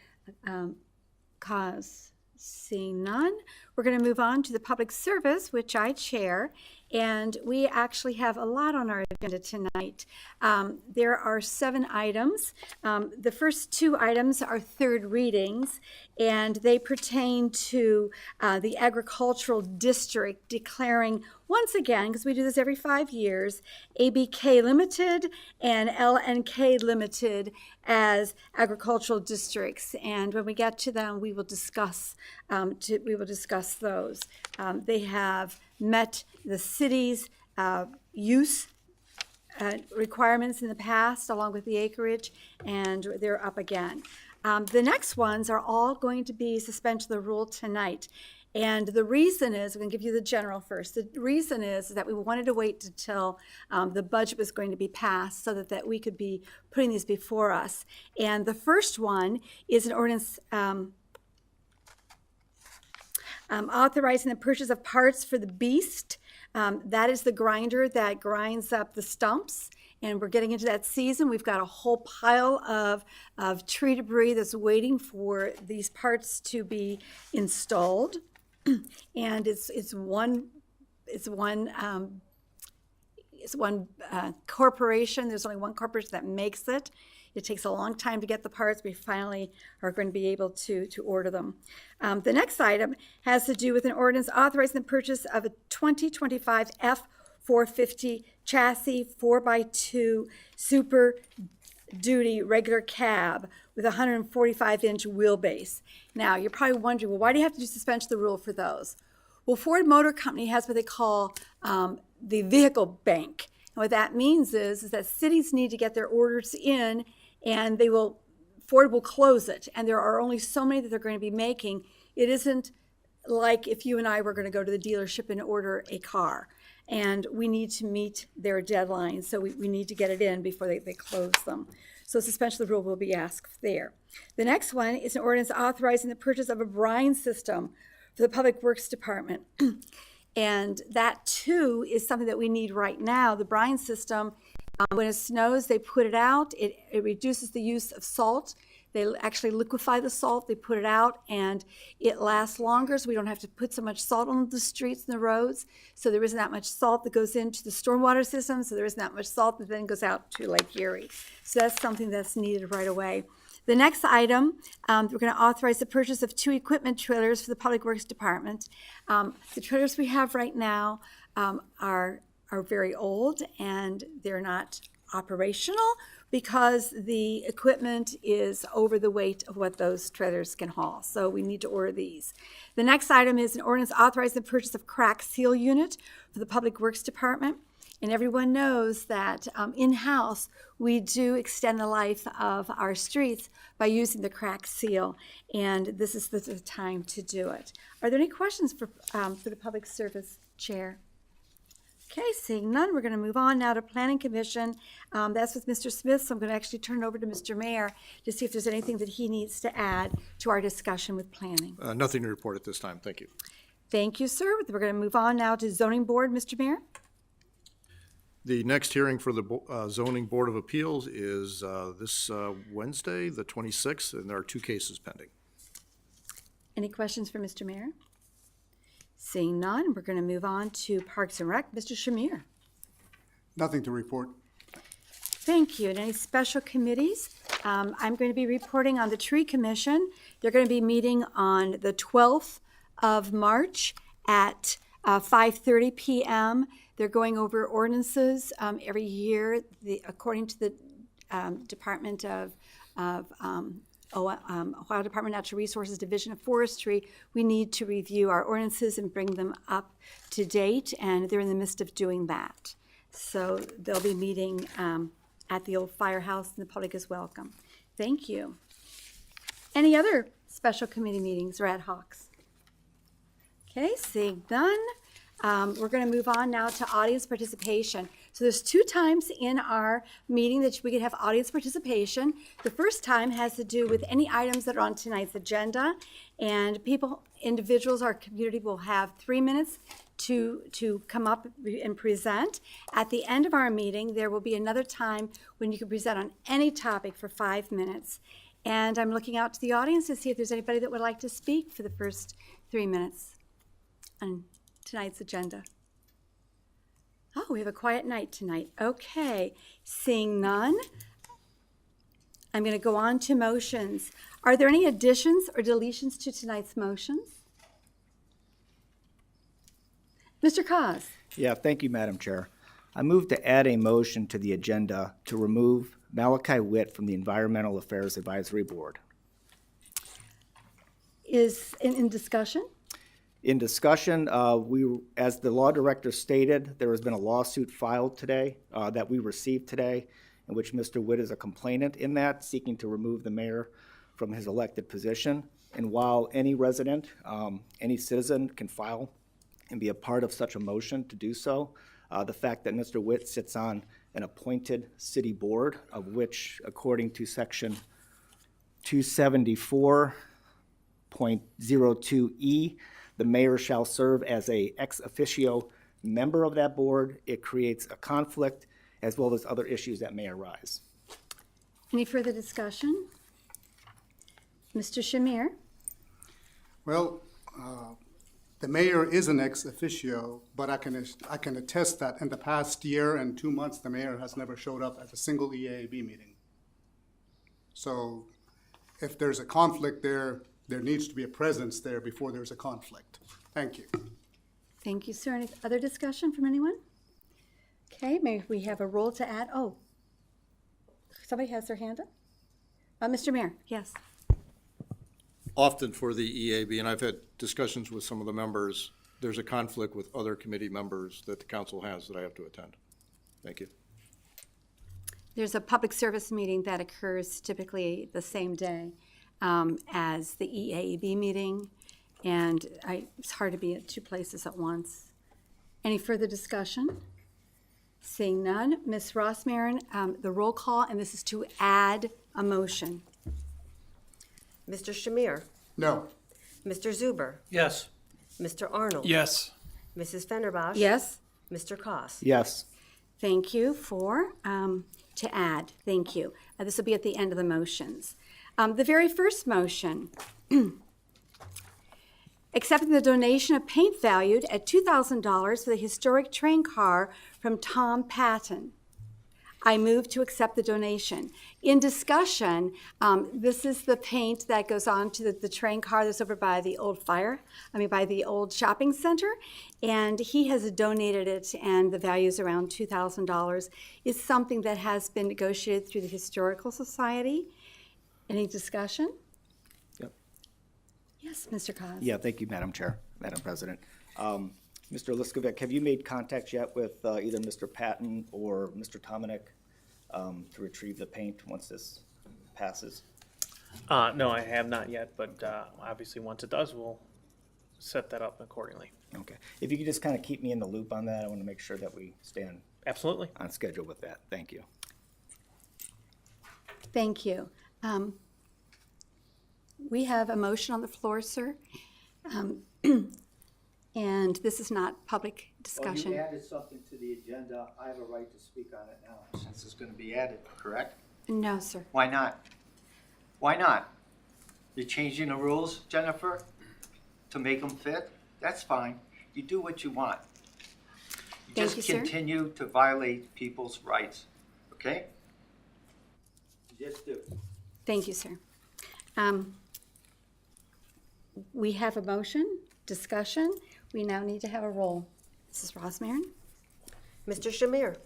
Cos? Seeing none, we're going to move on to the Public Service, which I chair, and we actually have a lot on our agenda tonight. There are 7 items. The first 2 items are third readings, and they pertain to the agricultural district declaring, once again, because we do this every 5 years, ABK Limited and LNK Limited as agricultural districts. And when we get to them, we will discuss those. They have met the city's use requirements in the past, along with the acreage, and they're up again. The next ones are all going to be suspension of the rule tonight. And the reason is, I'm going to give you the general first. The reason is that we wanted to wait until the budget was going to be passed so that we could be putting these before us. And the first one is an ordinance authorizing the purchase of parts for the Beast. That is the grinder that grinds up the stumps. And we're getting into that season. We've got a whole pile of tree debris that's waiting for these parts to be installed. And it's one corporation. There's only one corporation that makes it. It takes a long time to get the parts. We finally are going to be able to order them. The next item has to do with an ordinance authorizing the purchase of a 2025 F450 chassis 4x2 Super duty regular cab with a 145-inch wheelbase. Now, you're probably wondering, well, why do you have to do suspension of the rule for those? Well, Ford Motor Company has what they call the vehicle bank. And what that means is that cities need to get their orders in, and Ford will close it. And there are only so many that they're going to be making. It isn't like if you and I were going to go to the dealership and order a car. And we need to meet their deadlines, so we need to get it in before they close them. So suspension of the rule will be asked there. The next one is an ordinance authorizing the purchase of a brine system for the Public Works Department. And that, too, is something that we need right now. The brine system, when it snows, they put it out. It reduces the use of salt. They actually liquefy the salt, they put it out, and it lasts longer, so we don't have to put so much salt on the streets and the roads. So there isn't that much salt that goes into the stormwater system, so there isn't that much salt that then goes out to Lake Erie. So that's something that's needed right away. The next item, we're going to authorize the purchase of 2 equipment trailers for the Public Works Department. The trailers we have right now are very old, and they're not operational because the equipment is over the weight of what those trailers can haul. So we need to order these. The next item is an ordinance authorizing the purchase of crack seal unit for the Public Works Department. And everyone knows that in-house, we do extend the life of our streets by using the crack seal, and this is the time to do it. Are there any questions for the Public Service Chair? Okay, seeing none, we're going to move on now to Planning Commission. That's with Mr. Smith, so I'm going to actually turn it over to Mr. Mayor to see if there's anything that he needs to add to our discussion with planning. Nothing to report at this time. Thank you. Thank you, sir. We're going to move on now to Zoning Board. Mr. Mayor? The next hearing for the Zoning Board of Appeals is this Wednesday, the 26th, and there are 2 cases pending. Any questions for Mr. Mayor? Seeing none, we're going to move on to Parks and Rec. Mr. Shamir? Nothing to report. Thank you. And any special committees? I'm going to be reporting on the Tree Commission. They're going to be meeting on the 12th of March at 5:30 p.m. They're going over ordinances every year. According to the Department of Ohio Department of Natural Resources Division of Forestry, we need to review our ordinances and bring them up to date, and they're in the midst of doing that. So they'll be meeting at the old firehouse, and the public is welcome. Thank you. Any other special committee meetings or ad hocs? Okay, seeing none. We're going to move on now to audience participation. So there's 2 times in our meeting that we could have audience participation. The first time has to do with any items that are on tonight's agenda, and individuals, our community will have 3 minutes to come up and present. At the end of our meeting, there will be another time when you can present on any topic for 5 minutes. And I'm looking out to the audience to see if there's anybody that would like to speak for the first 3 minutes on tonight's agenda. Oh, we have a quiet night tonight. Okay, seeing none, I'm going to go on to motions. Are there any additions or deletions to tonight's motions? Mr. Cos? Yeah, thank you, Madam Chair. I move to add a motion to the agenda to remove Malachi Witt from the Environmental Affairs Advisory Board. Is in discussion? In discussion, as the law director stated, there has been a lawsuit filed today that we received today in which Mr. Witt is a complainant in that, seeking to remove the mayor from his elected position. And while any resident, any citizen can file and be a part of such a motion to do so, the fact that Mr. Witt sits on an appointed city board, of which, according to section 274.02E, the mayor shall serve as a ex officio member of that board. It creates a conflict as well as other issues that may arise. Any further discussion? Mr. Shamir? Well, the mayor is an ex officio, but I can attest that in the past year and 2 months, the mayor has never showed up at a single EAB meeting. So if there's a conflict there, there needs to be a presence there before there's a conflict. Thank you. Thank you, sir. Any other discussion from anyone? Okay, may we have a roll to add? Oh, somebody has their hand up? Mr. Mayor, yes. Often for the EAB, and I've had discussions with some of the members, there's a conflict with other committee members that the council has that I have to attend. Thank you. There's a public service meeting that occurs typically the same day as the EAB meeting, and it's hard to be at two places at once. Any further discussion? Seeing none, Ms. Rossmarin, the roll call, and this is to add a motion. Mr. Shamir? No. Mr. Zuber? Yes. Mr. Arnold? Yes. Mrs. Fenderbosh? Yes? Mr. Koss. Yes. Thank you for, to add, thank you. This will be at the end of the motions. The very first motion, accepting the donation of paint valued at $2,000 for the historic train car from Tom Patton. I move to accept the donation. In discussion, this is the paint that goes on to the train car that's over by the old by the old shopping center. And he has donated it, and the value is around $2,000. It's something that has been negotiated through the Historical Society. Any discussion? Yep. Yes, Mr. Cos. Yeah, thank you, Madam Chair, Madam President. Mr. Liskovic, have you made contact yet with either Mr. Patton or Mr. Tomanek to retrieve the paint once this passes? No, I have not yet, but obviously once it does, we'll set that up accordingly. Okay. If you could just kind of keep me in the loop on that, I want to make sure that we stay Absolutely. on schedule with that. Thank you. Thank you. We have a motion on the floor, sir. And this is not public discussion. Well, you added something to the agenda. I have a right to speak on it now, since it's going to be added, correct? No, sir. Why not? Why not? You're changing the rules, Jennifer, to make them fit? That's fine. You do what you want. You Thank you, just sir. continue to violate people's rights, okay? You just do. Thank you, sir. We have a motion, discussion. We now need to have a roll. Mrs. Rossmarin? Mr. Shamir?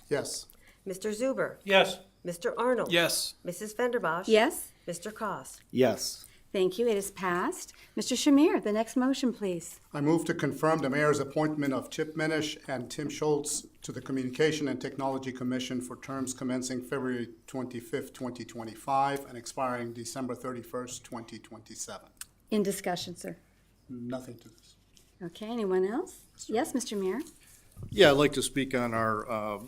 Yes. Mr. Zuber? Yes. Mr. Arnold? Yes. Mrs. Fenderbosh? Yes? Mr. Koss. Yes. Thank you. It is passed. Mr. Shamir, the next motion, please. I move to confirm the mayor's appointment of Chip Minish and Tim Schultz to the Communication and Technology Commission for terms commencing February 25th, 2025 and expiring December 31st, 2027. In discussion, sir. Nothing to this. Okay, anyone else? Yes, Mr. Mayor? Yeah, I'd like to speak on our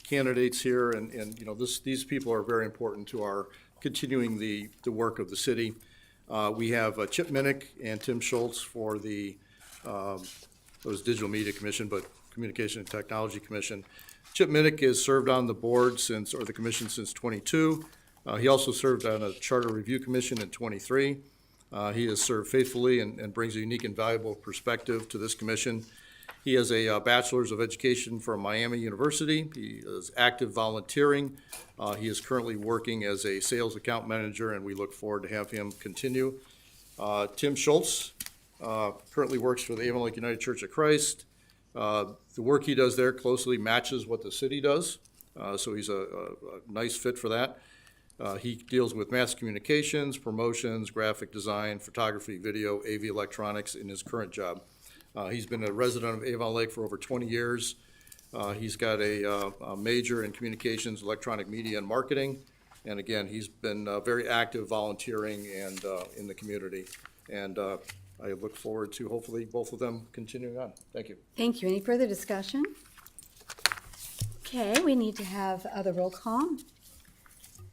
candidates here, and you know, these people are very important to our continuing the work of the city. We have Chip Minnick and Tim Schultz for the Digital Media Commission, but Communication and Technology Commission. Chip Minnick has served on the board the commission since 22. He also served on a Charter Review Commission in 23. He has served faithfully and brings a unique and valuable perspective to this commission. He has a bachelor's of education from Miami University. He is active volunteering. He is currently working as a sales account manager, and we look forward to have him continue. Tim Schultz currently works for the Avon Lake United Church of Christ. The work he does there closely matches what the city does, so he's a nice fit for that. He deals with mass communications, promotions, graphic design, photography, video, AV electronics in his current job. He's been a resident of Avon Lake for over 20 years. He's got a major in communications, electronic media, and marketing. And again, he's been very active volunteering and in the community. And I look forward to hopefully both of them continuing on. Thank you. Thank you. Any further discussion? Okay, we need to have the roll call.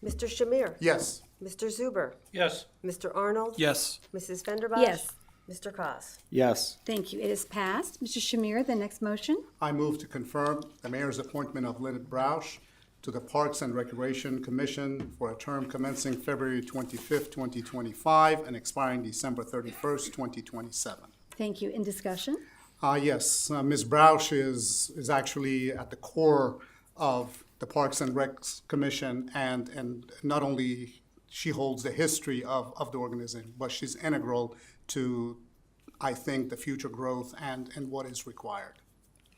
Mr. Shamir? Yes. Mr. Zuber? Yes. Mr. Arnold? Yes. Mrs. Fenderbosh? Yes. Mr. Koss. Yes. Thank you. It is passed. Mr. Shamir, the next motion. I move to confirm the mayor's appointment of Lynette Broush to the Parks and Recreation Commission for a term commencing February 25th, 2025 and expiring December 31st, 2027. Thank you. In discussion? Yes, Ms. Broush is actually at the core of the Parks and Recs Commission, and not only she holds the history of the organization, but she's integral to, I think, the future growth and what is required.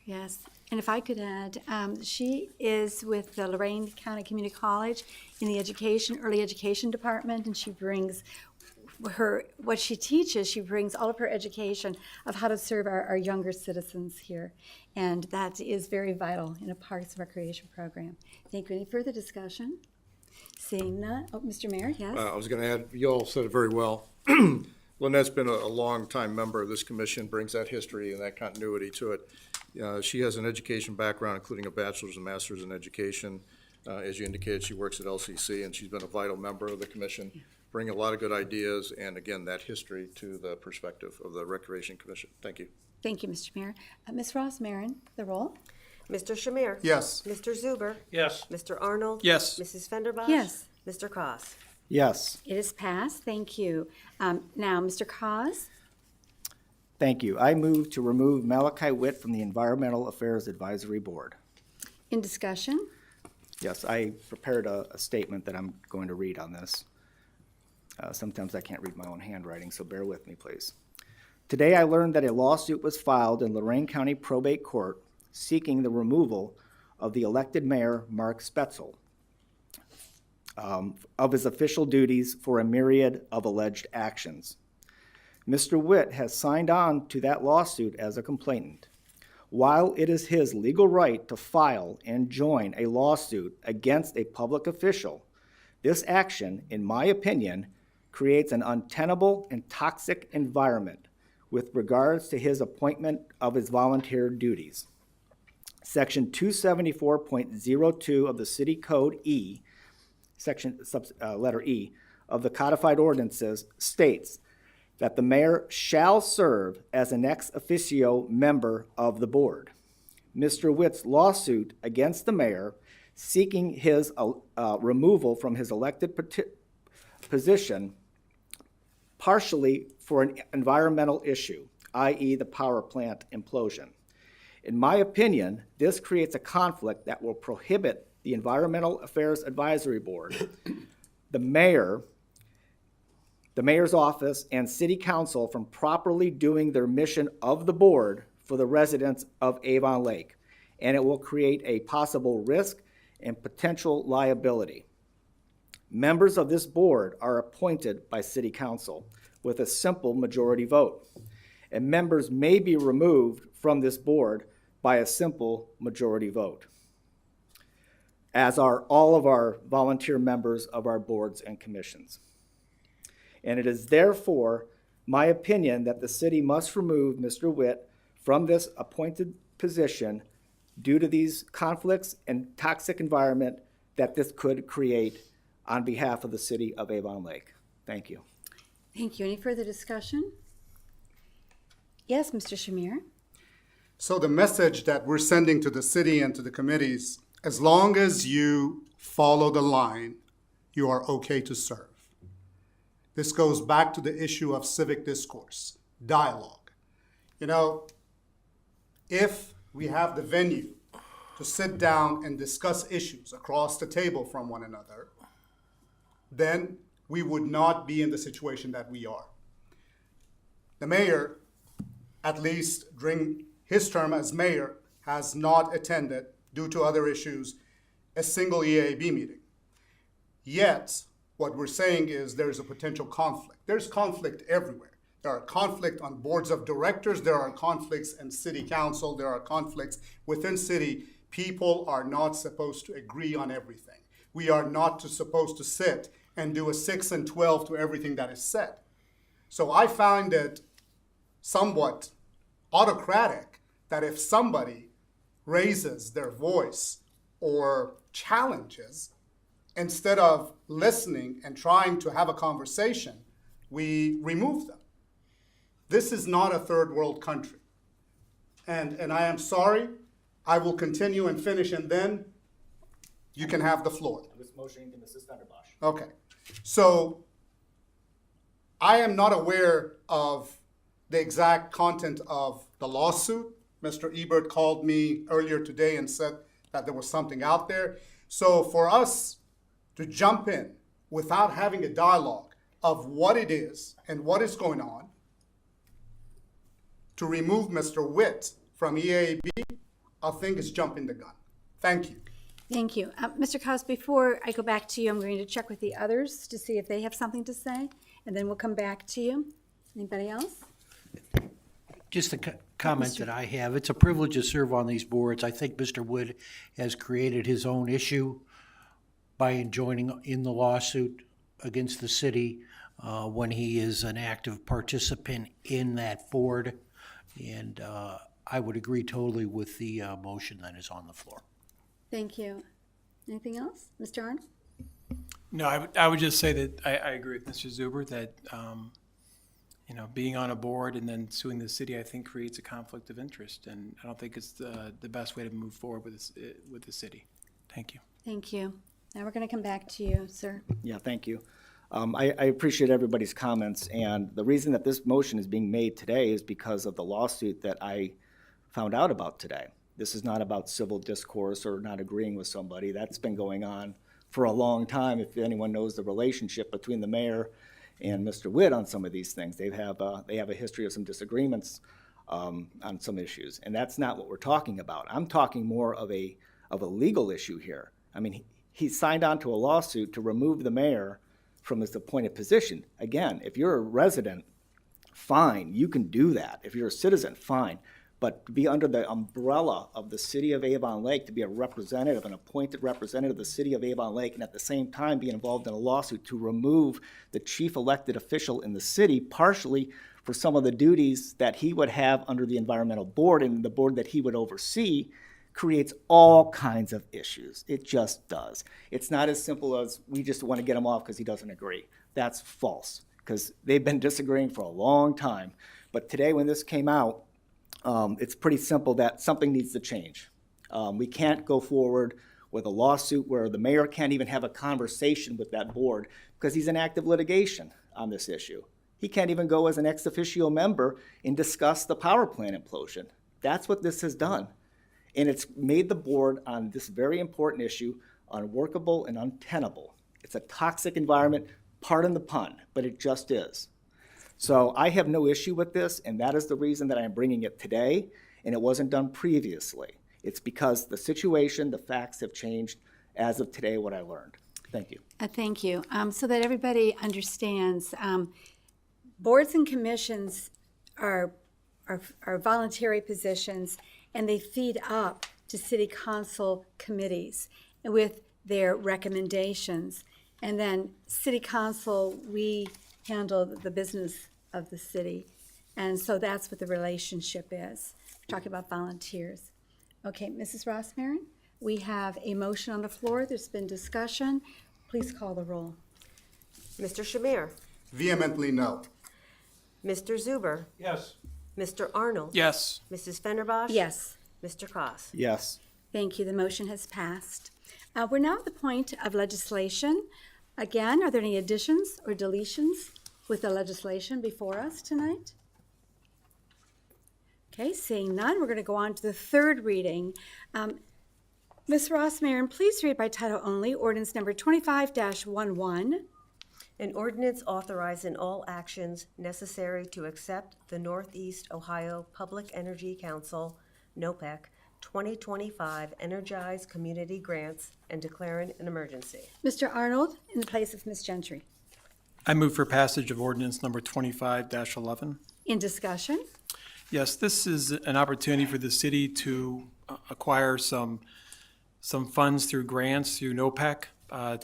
Yes, and if I could add, she is with the Lorraine County Community College in the early education department, and she brings what she teaches, she brings all of her education of how to serve our younger citizens here. And that is very vital in a Parks and Recreation program. Thank you. Any further discussion? Seeing none, Mr. Mayor, yes? I was going to add, you all said it very well. Lynette's been a long-time member of this commission, brings that history and that continuity to it. She has an education background, including a bachelor's and master's in education. As you indicated, she works at LCC, and she's been a vital member of the commission, bringing a lot of good ideas, and again, that history to the perspective of the Recreation Commission. Thank you. Thank you, Mr. Mayor. Ms. Ross Marin, the roll? Mr. Shamir? Yes. Mr. Zuber? Yes. Mr. Arnold? Yes. Mrs. Fenderbosh? Yes. Mr. Cos? Yes. It is passed. Thank you. Now, Mr. Cos? Thank you. I move to remove Malachi Witt from the Environmental Affairs Advisory Board. In discussion? Yes, I prepared a statement that I'm going to read on this. Sometimes I can't read my own handwriting, so bear with me, please. Today I learned that a lawsuit was filed in Lorraine County Probate Court seeking the removal of the elected mayor, Mark Spetzel, of his official duties for a myriad of alleged actions. Mr. Witt has signed on to that lawsuit as a complainant. While it is his legal right to file and join a lawsuit against a public official, this action, in my opinion, creates an untenable and toxic environment with regards to his appointment of his volunteer duties. Section 274.02 of the City Code E, letter E, of the codified ordinances states that the mayor shall serve as an ex officio member of the board. Mr. Witt's lawsuit against the mayor seeking his removal from his elected position partially for an environmental issue, i.e. the power plant implosion. In my opinion, this creates a conflict that will prohibit the Environmental Affairs Advisory Board, the mayor's office, and city council from properly doing their mission of the board for the residents of Avon Lake, and it will create a possible risk and potential liability. Members of this board are appointed by city council with a simple majority vote, and members may be removed from this board by a simple majority vote, as are all of our volunteer members of our boards and commissions. And it is therefore my opinion that the city must remove Mr. Witt from this appointed position due to these conflicts and toxic environment that this could create on behalf of the city of Avon Lake. Thank you. Thank you. Any further discussion? Yes, Mr. Shamir? So the message that we're sending to the city and to the committees, as long as you follow the line, you are okay to serve. This goes back to the issue of civic discourse, dialogue. You know, if we have the venue to sit down and discuss issues across the table from one another, then we would not be in the situation that we are. The mayor, at least during his term as mayor, has not attended, due to other issues, a single EAB meeting. Yet, what we're saying is there's a potential conflict. There's conflict everywhere. There are conflicts on boards of directors, there are conflicts in city council, there are conflicts within city. People are not supposed to agree on everything. We are not supposed to sit and do a 6 and 12 to everything that is said. So I find it somewhat autocratic that if somebody raises their voice or challenges, instead of listening and trying to have a conversation, we remove them. This is not a third world country. And I am sorry, I will continue and finish, and then you can have the floor. I was motioning to Mrs. Fenderbosh. Okay, so I am not aware of the exact content of the lawsuit. Mr. Ebert called me earlier today and said that there was something out there. So for us to jump in without having a dialogue of what it is and what is going on, to remove Mr. Witt from EAB, I think it's jumping the gun. Thank you. Thank you. Mr. Cos, before I go back to you, I'm going to check with the others to see if they have something to say, and then we'll come back to you. Anybody else? Just a comment that I have, it's a privilege to serve on these boards. I think Mr. Wood has created his own issue by joining in the lawsuit against the city when he is an active participant in that board. And I would agree totally with the motion that is on the floor. Thank you. Anything else? Mr. Arndt? No, I would just say that I agree with Mr. Zuber that, being on a board and then suing the city, I think creates a conflict of interest. And I don't think it's the best way to move forward with the city. Thank you. Thank you. Now we're going to come back to you, sir. Yeah, thank you. I appreciate everybody's comments, and the reason that this motion is being made today is because of the lawsuit that I found out about today. This is not about civil discourse or not agreeing with somebody. That's been going on for a long time. If anyone knows the relationship between the mayor and Mr. Witt on some of these things, they have a history of some disagreements on some issues, and that's not what we're talking about. I'm talking more of a legal issue here. I mean, he signed on to a lawsuit to remove the mayor from his appointed position. Again, if you're a resident, fine, you can do that. If you're a citizen, fine. But to be under the umbrella of the city of Avon Lake, to be a representative, an appointed representative of the city of Avon Lake, and at the same time be involved in a lawsuit to remove the chief elected official in the city, partially for some of the duties that he would have under the environmental board and the board that he would oversee, creates all kinds of issues. It just does. It's not as simple as we just want to get him off because he doesn't agree. That's false, because they've been disagreeing for a long time. But today when this came out, it's pretty simple that something needs to change. We can't go forward with a lawsuit where the mayor can't even have a conversation with that board because he's in active litigation on this issue. He can't even go as an ex officio member and discuss the power plant implosion. That's what this has done. And it's made the board on this very important issue unworkable and untenable. It's a toxic environment, pardon the pun, but it just is. So I have no issue with this, and that is the reason that I'm bringing it today, and it wasn't done previously. It's because the situation, the facts have changed as of today, what I learned. Thank you. Thank you. So that everybody understands, boards and commissions are voluntary positions, and they feed up to city council committees with their recommendations. And then city council, we handle the business of the city. And so that's what the relationship is. We're talking about volunteers. Okay, Mrs. Rossmarin, we have a motion on the floor. There's been discussion. Please call the roll. Mr. Shamir? Vehemently no. Mr. Zuber? Yes. Mr. Arnold? Yes. Mrs. Fenderbosh? Yes. Mr. Koss. Yes. Thank you. The motion has passed. We're now at the point of legislation. Again, are there any additions or deletions with the legislation before us tonight? Okay, seeing none, we're going to go on to the third reading. Ms. Rossmarin, please read by title only, ordinance number 25-11. An ordinance authorizing all actions necessary to accept the Northeast Ohio Public Energy Council, NOPEC, 2025 Energized Community Grants and declaring an emergency. Mr. Arnold, in the place of Ms. Gentry. I move for passage of ordinance number 25-11. In discussion? Yes, this is an opportunity for the city to acquire some funds through grants through NOPEC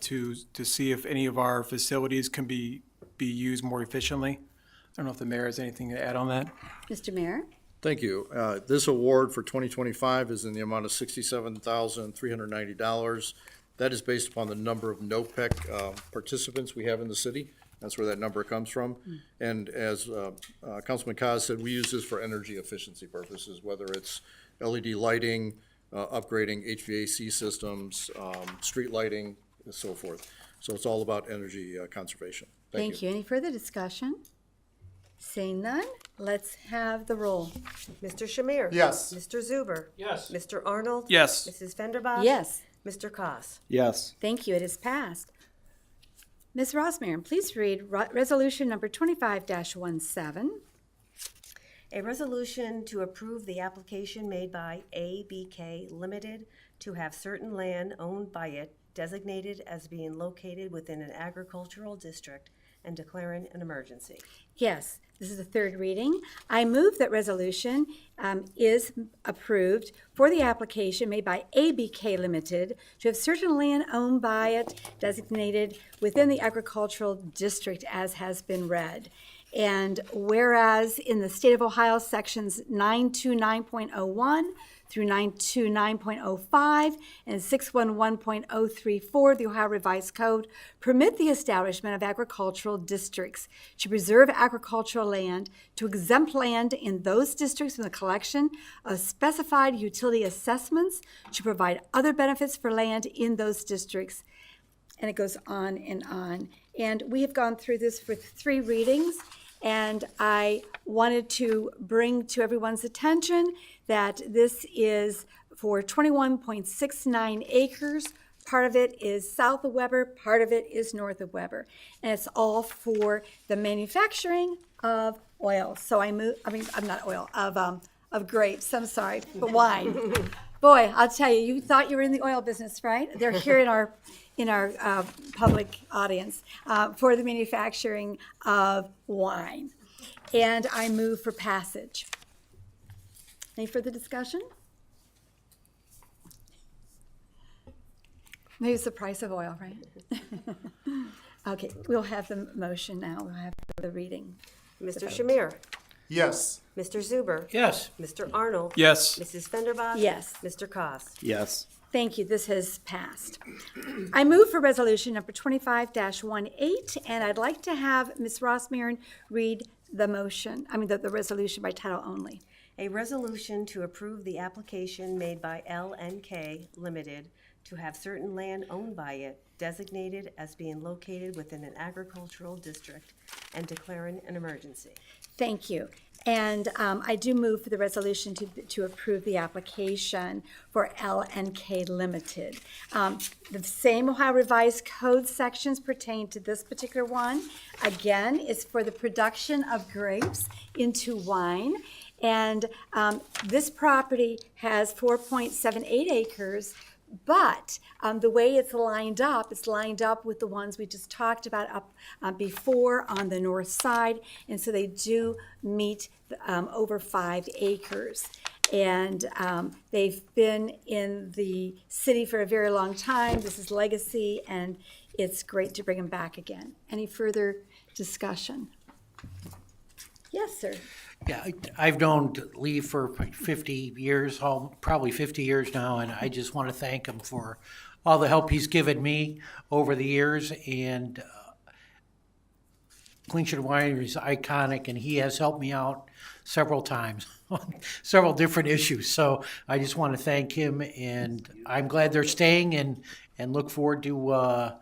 to see if any of our facilities can be used more efficiently. I don't know if the mayor has anything to add on that. Mr. Mayor? Thank you. This award for 2025 is in the amount of $67,390. That is based upon the number of NOPEC participants we have in the city. That's where that number comes from. And as Councilman Kaz said, we use this for energy efficiency purposes, whether it's LED lighting, upgrading HVAC systems, street lighting, and so forth. So it's all about energy conservation. Thank you. Any further discussion? Seeing none, let's have the roll. Mr. Shamir? Yes. Mr. Zuber? Yes. Mr. Arnold? Yes. Mrs. Fenderbosh? Yes. Mr. Koss. Yes. Thank you. It is passed. Ms. Rossmarin, please read resolution number 25-17. A resolution to approve the application made by ABK Limited to have certain land owned by it designated as being located within an agricultural district and declaring an emergency. Yes, this is the third reading. I move that resolution is approved for the application made by ABK Limited to have certain land owned by it designated within the agricultural district as has been read. And whereas in the state of Ohio, sections 929.01 through 929.05 and 611.034 of the Ohio Revised Code permit the establishment of agricultural districts to preserve agricultural land, to exempt land in those districts from the collection of specified utility assessments, to provide other benefits for land in those districts, and it goes on and on. And we have gone through this for 3 readings, and I wanted to bring to everyone's attention that this is for 21.69 acres. Part of it is south of Weber, part of it is north of Weber. And it's all for the manufacturing of oil. So I'm not oil, of grapes, I'm sorry, but wine. Boy, I'll tell you, you thought you were in the oil business, right? They're here in our public audience for the manufacturing of wine. And I move for passage. Any further discussion? Maybe it's the price of oil, right? Okay, we'll have the motion now. We'll have the reading. Mr. Shamir? Yes. Mr. Zuber? Yes. Mr. Arnold? Yes. Mrs. Fenderbosh? Yes. Mr. Koss. Yes. Thank you. This has passed. I move for resolution number 25-18, and I'd like to have Ms. Ross-Marin read the resolution by title only. A resolution to approve the application made by L&K Limited to have certain land owned by it designated as being located within an agricultural district and declaring an emergency. Thank you. And I do move for the resolution to approve the application for L&K Limited. The same Ohio Revised Code sections pertain to this particular one. Again, it's for the production of grapes into wine. And this property has 4.78 acres, but the way it's lined up with the ones we just talked about up before on the north side, and so they do meet over 5 acres. And they've been in the city for a very long time. This is legacy, and it's great to bring them back again. Any further discussion? Yes, sir. Yeah, I've known Lee for 50 years, probably 50 years now, and I just want to thank him for all the help he's given me over the years. And Klingshire Winery is iconic, and he has helped me out several times on several different issues. So I just want to thank him, and I'm glad they're staying, and look forward to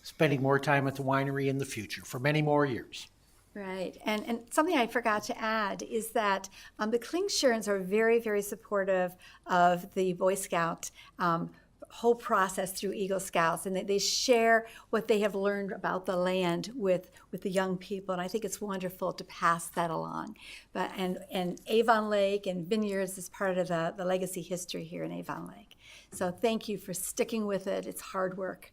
spending more time at the winery in the future for many more years. Right, and something I forgot to add is that the Klingshirens are very, very supportive of the Boy Scout whole process through Eagle Scouts, and they share what they have learned about the land with the young people, and I think it's wonderful to pass that along. But and Avon Lake and Vineyards is part of the legacy history here in Avon Lake. So thank you for sticking with it. It's hard work,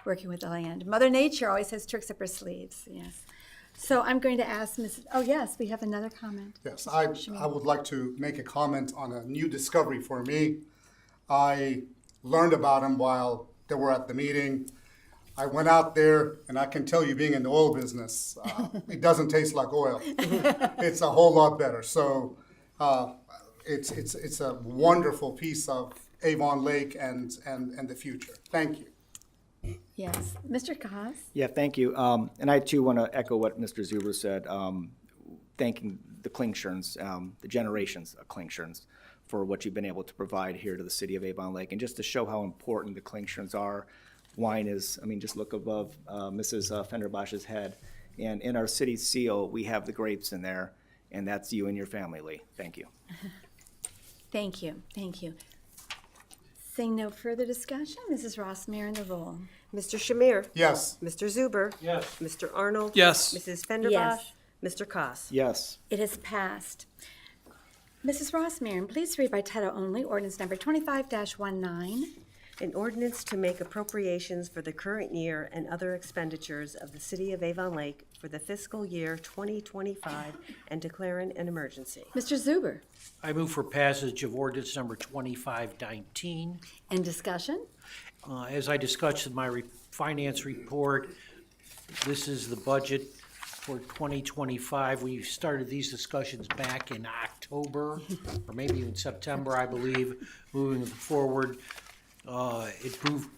working with the land. Mother Nature always has tricks up her sleeves, yes. So I'm going to ask Mrs. Oh, yes, we have another comment. Yes, I would like to make a comment on a new discovery for me. I learned about them while they were at the meeting. I went out there, and I can tell you, being in the oil business, it doesn't taste like oil. It's a whole lot better. So it's a wonderful piece of Avon Lake and the future. Thank you. Yes, Mr. Koss? Yeah, thank you. And I too want to echo what Mr. Zuber said, thanking the Klingshirens, the generations of Klingshirens, for what you've been able to provide here to the city of Avon Lake. And just to show how important the Klingshirens are, wine is, just look above Mrs. Fenderbosh's head. And in our city seal, we have the grapes in there, and that's you and your family, Lee. Thank you. Thank you, thank you. Seeing no further discussion, Mrs. Ross-Marin, the roll. Mr. Shamir? Yes. Mr. Zuber? Yes. Mr. Arnold? Yes. Mrs. Fenderbosh? Yes. Mr. Koss. Yes. It has passed. Mrs. Ross Marin, please read by title only, ordinance number 25-19. An ordinance to make appropriations for the current year and other expenditures of the City of Avon Lake for the fiscal year 2025 and declaring an emergency. Mr. Zuber, I move for passage of ordinance number 2519. in discussion? As I discussed in my finance report, this is the budget for 2025. We started these discussions back in October, or maybe even September, I believe, moving forward.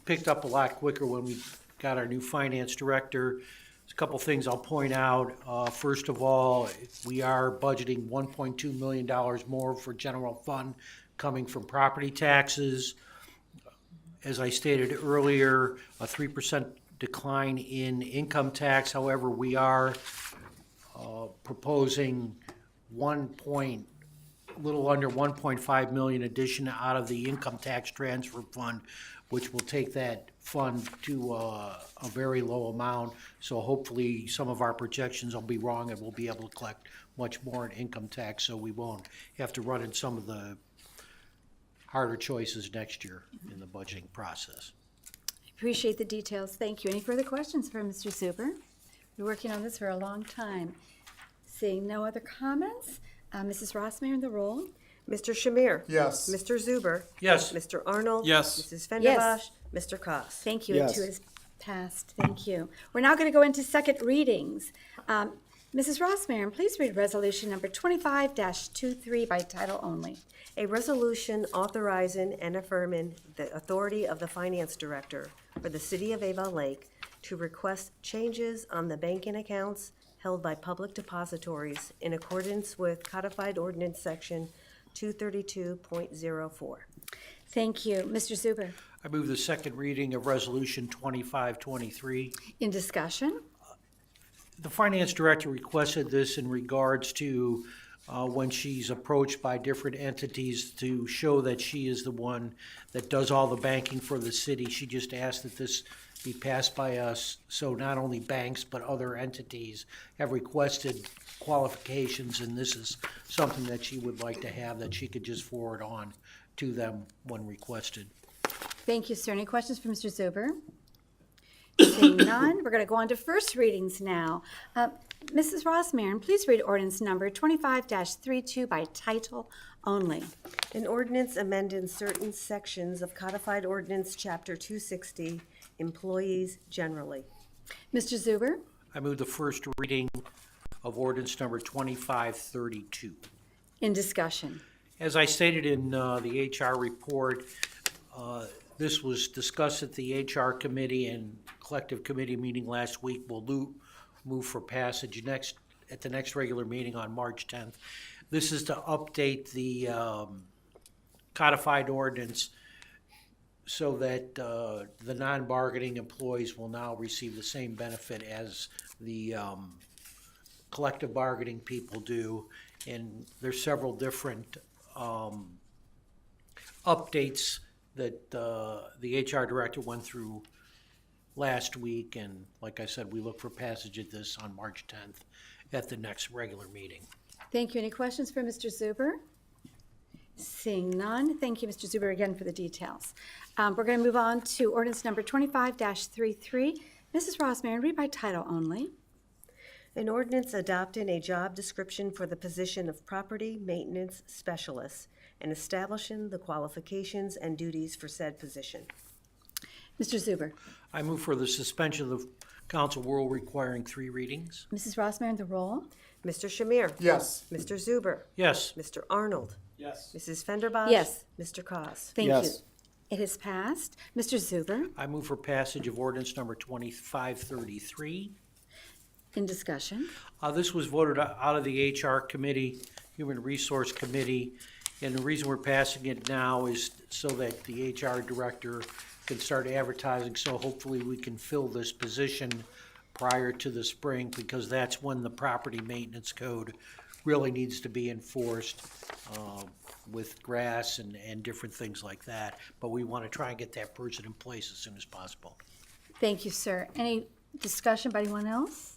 Picked up a lot quicker when we got our new finance director. There's a couple things I'll point out. First of all, we are budgeting $1.2 million more for general fund coming from property taxes. As I stated earlier, a 3% decline in income tax. However, we are proposing little under 1.5 million addition out of the income tax transfer fund, which will take that fund to a very low amount. So hopefully some of our projections will be wrong and we'll be able to collect much more in income tax, so we won't have to run in some of the harder choices next year in the budgeting process. Appreciate the details. Thank you. Any further questions for Mr. Zuber? We're working on this for a long time. Seeing no other comments, Mrs. Rossmarin, the roll. Mr. Shamir. Yes. Mr. Zuber. Yes. Mr. Arnold. Yes. Mrs. Fenderbosh. Yes. Mr. Koss. Thank you. Yes. And 2 is passed. Thank you. We're now going to go into second readings. Mrs. Rossmarin, please read resolution number 25-23 by title only. A resolution authorizing and affirming the authority of the finance director for the City of Avon Lake to request changes on the banking accounts held by public depositories in accordance with codified ordinance section 232.04. Thank you. Mr. Zuber, I move the second reading of resolution 2523. in discussion? The finance director requested this in regards to when she's approached by different entities to show that she is the one that does all the banking for the city. She just asked that this be passed by us, so not only banks but other entities have requested qualifications, and this is something that she would like to have, that she could just forward on to them when requested. Thank you, sir. Any questions for Mr. Zuber? Seeing none, we're going to go on to first readings now. Mrs. Rossmarin, please read ordinance number 25-32 by title only. An ordinance amending certain sections of codified ordinance chapter 260, employees generally. Mr. Zuber, I move the first reading of ordinance number 2532. in discussion. As I stated in the HR report, this was discussed at the HR committee and collective committee meeting last week. We'll move for passage at the next regular meeting on March 10th. This is to update the codified ordinance so that the non-bargaining employees will now receive the same benefit as the collective bargaining people do. And there's several different updates that the HR director went through last week, and like I said, we look for passage of this on March 10th at the next regular meeting. Thank you. Any questions for Mr. Zuber? Seeing none, thank you, Mr. Zuber, again for the details. We're going to move on to ordinance number 25-33. Mrs. Rossmarin, read by title only. An ordinance adopting a job description for the position of property maintenance specialist and establishing the qualifications and duties for said position. Mr. Zuber. I move for the suspension of the council rule requiring 3 readings. Mrs. Rossmarin, the roll. Mr. Shamir. Yes. Mr. Zuber. Yes. Mr. Arnold. Yes. Mrs. Fenderbosh. Yes. Mr. Koss. Thank you. Yes. It has passed. Mr. Zuber, I move for passage of ordinance number 2533. in discussion. This was voted out of the HR committee, Human Resource Committee, and the reason we're passing it now is so that the HR director can start advertising, so hopefully we can fill this position prior to the spring, because that's when the property maintenance code really needs to be enforced with grass and different things like that. But we want to try and get that person in place as soon as possible. Thank you, sir. Any discussion by anyone else?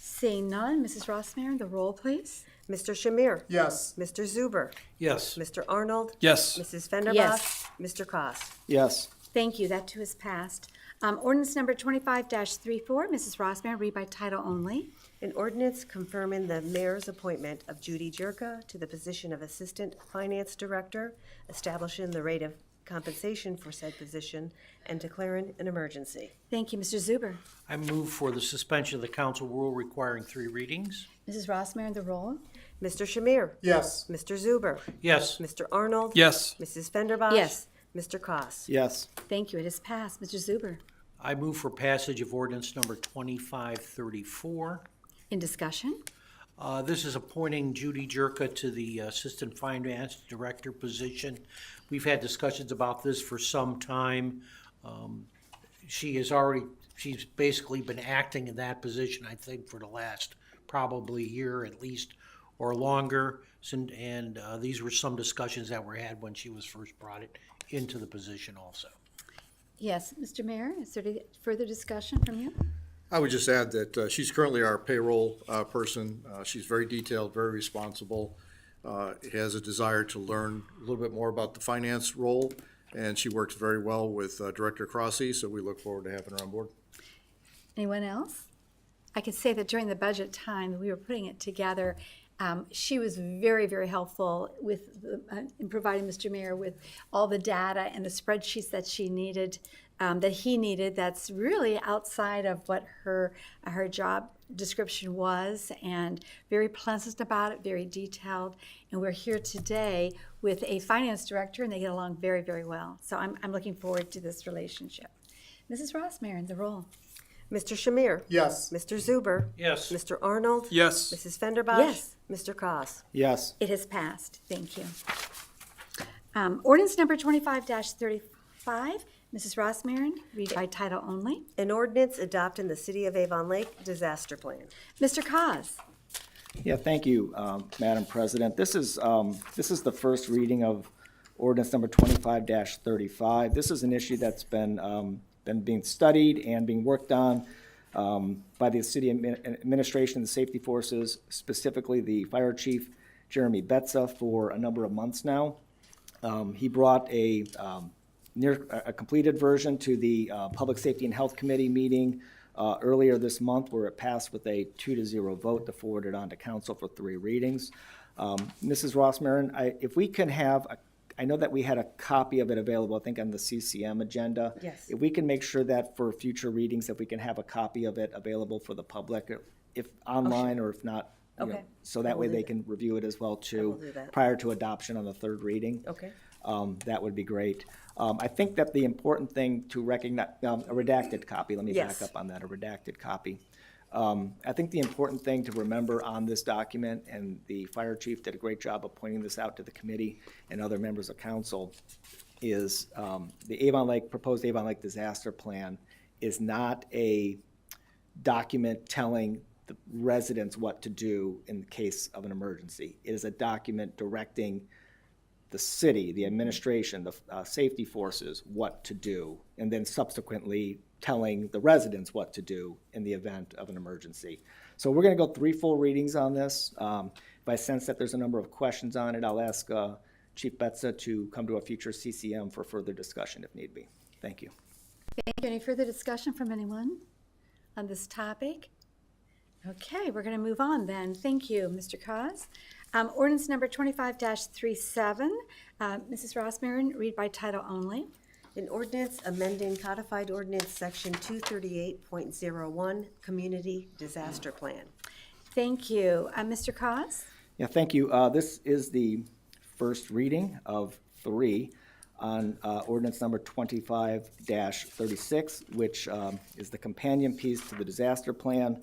Seeing none, Mrs. Rossmarin, the roll, please. Mr. Shamir? Yes. Mr. Zuber? Yes. Mr. Arnold? Yes. Mrs. Fenderbosh? Yes. Mr. Koss. Yes. Thank you. That too is passed. Ordinance number 25-34, Mrs. Rossmarin, read by title only. An ordinance confirming the mayor's appointment of Judy Jerka to the position of Assistant Finance Director, establishing the rate of compensation for said position, and declaring an emergency. Thank you, Mr. Zuber. I move for the suspension of the council rule requiring 3 readings. Mrs. Rossmarin, the roll. Mr. Shamir? Yes. Mr. Zuber? Yes. Mr. Arnold? Yes. Mrs. Fenderbosh? Yes. Mr. Koss. Yes. Thank you. It is passed. Mr. Zuber. I move for passage of ordinance number 2534. In discussion? This is appointing Judy Jerka to the Assistant Finance Director position. We've had discussions about this for some time. She's basically been acting in that position, I think, for the last probably year at least or longer. And these were some discussions that were had when she was first brought into the position also. Yes, Mr. Mayor, is there any further discussion from you? I would just add that she's currently our payroll person. She's very detailed, very responsible, has a desire to learn a little bit more about the finance role, and she works very well with Director Crossy, so we look forward to having her on board. Anyone else? I can say that during the budget time, we were putting it together. She was very, very helpful in providing Mr. Mayor with all the data and the spreadsheets that she needed, that he needed. That's really outside of what her job description was, and very pleasant about it, very detailed. And we're here today with a finance director, and they get along very, very well. So I'm looking forward to this relationship. Mrs. Rossmarin, the roll. Mr. Shamir? Yes. Mr. Zuber? Yes. Mr. Arnold? Yes. Mrs. Fenderbosh? Yes. Mr. Koss. Yes. It has passed. Thank you. Ordinance number 25-35, Mrs. Rossmarin, read by title only. An ordinance adopting the City of Avon Lake disaster plan. Mr. Koss. Yeah, thank you, Madam President. This is the first reading of ordinance number 25-35. This is an issue that's been being studied and being worked on by the city administration and the safety forces, specifically the fire chief, Jeremy Betza, for a number of months now. He brought a completed version to the Public Safety and Health Committee meeting earlier this month, where it passed with a 2-0 vote to forward it on to council for 3 readings. Mrs. Rossmarin, if we can have I know that we had a copy of it available, I think, on the CCM agenda. Yes. If we can make sure that for future readings, if we can have a copy of it available for the public, if online or if not, you know, Okay. so I that will way do they that. can review it as well will too, do that. prior to adoption on the 3rd reading. Okay. That would be great. I think that the important thing to recognize, a redacted copy, let me Yes. back up on that, a redacted copy. I think the important thing to remember on this document, and the fire chief did a great job of pointing this out to the committee and other members of council, is the proposed Avon Lake disaster plan is not a document telling the residents what to do in the case of an emergency. It is a document directing the city, the administration, the safety forces what to do, and then subsequently telling the residents what to do in the event of an emergency. So we're going to go 3 full readings on this. If I sense that there's a number of questions on it, I'll ask Chief Betza to come to a future CCM for further discussion if need be. Thank you. Thank you. Any further discussion from anyone on this topic? Okay, we're going to move on then. Thank you, Mr. Koss. Ordinance number 25-37, Mrs. Rossmarin, read by title only. An ordinance amending codified ordinance section 238.01, community disaster plan. Thank you. Mr. Koss? Yeah, thank you. This is the first reading of 3 on ordinance number 25-36, which is the companion piece to the disaster plan.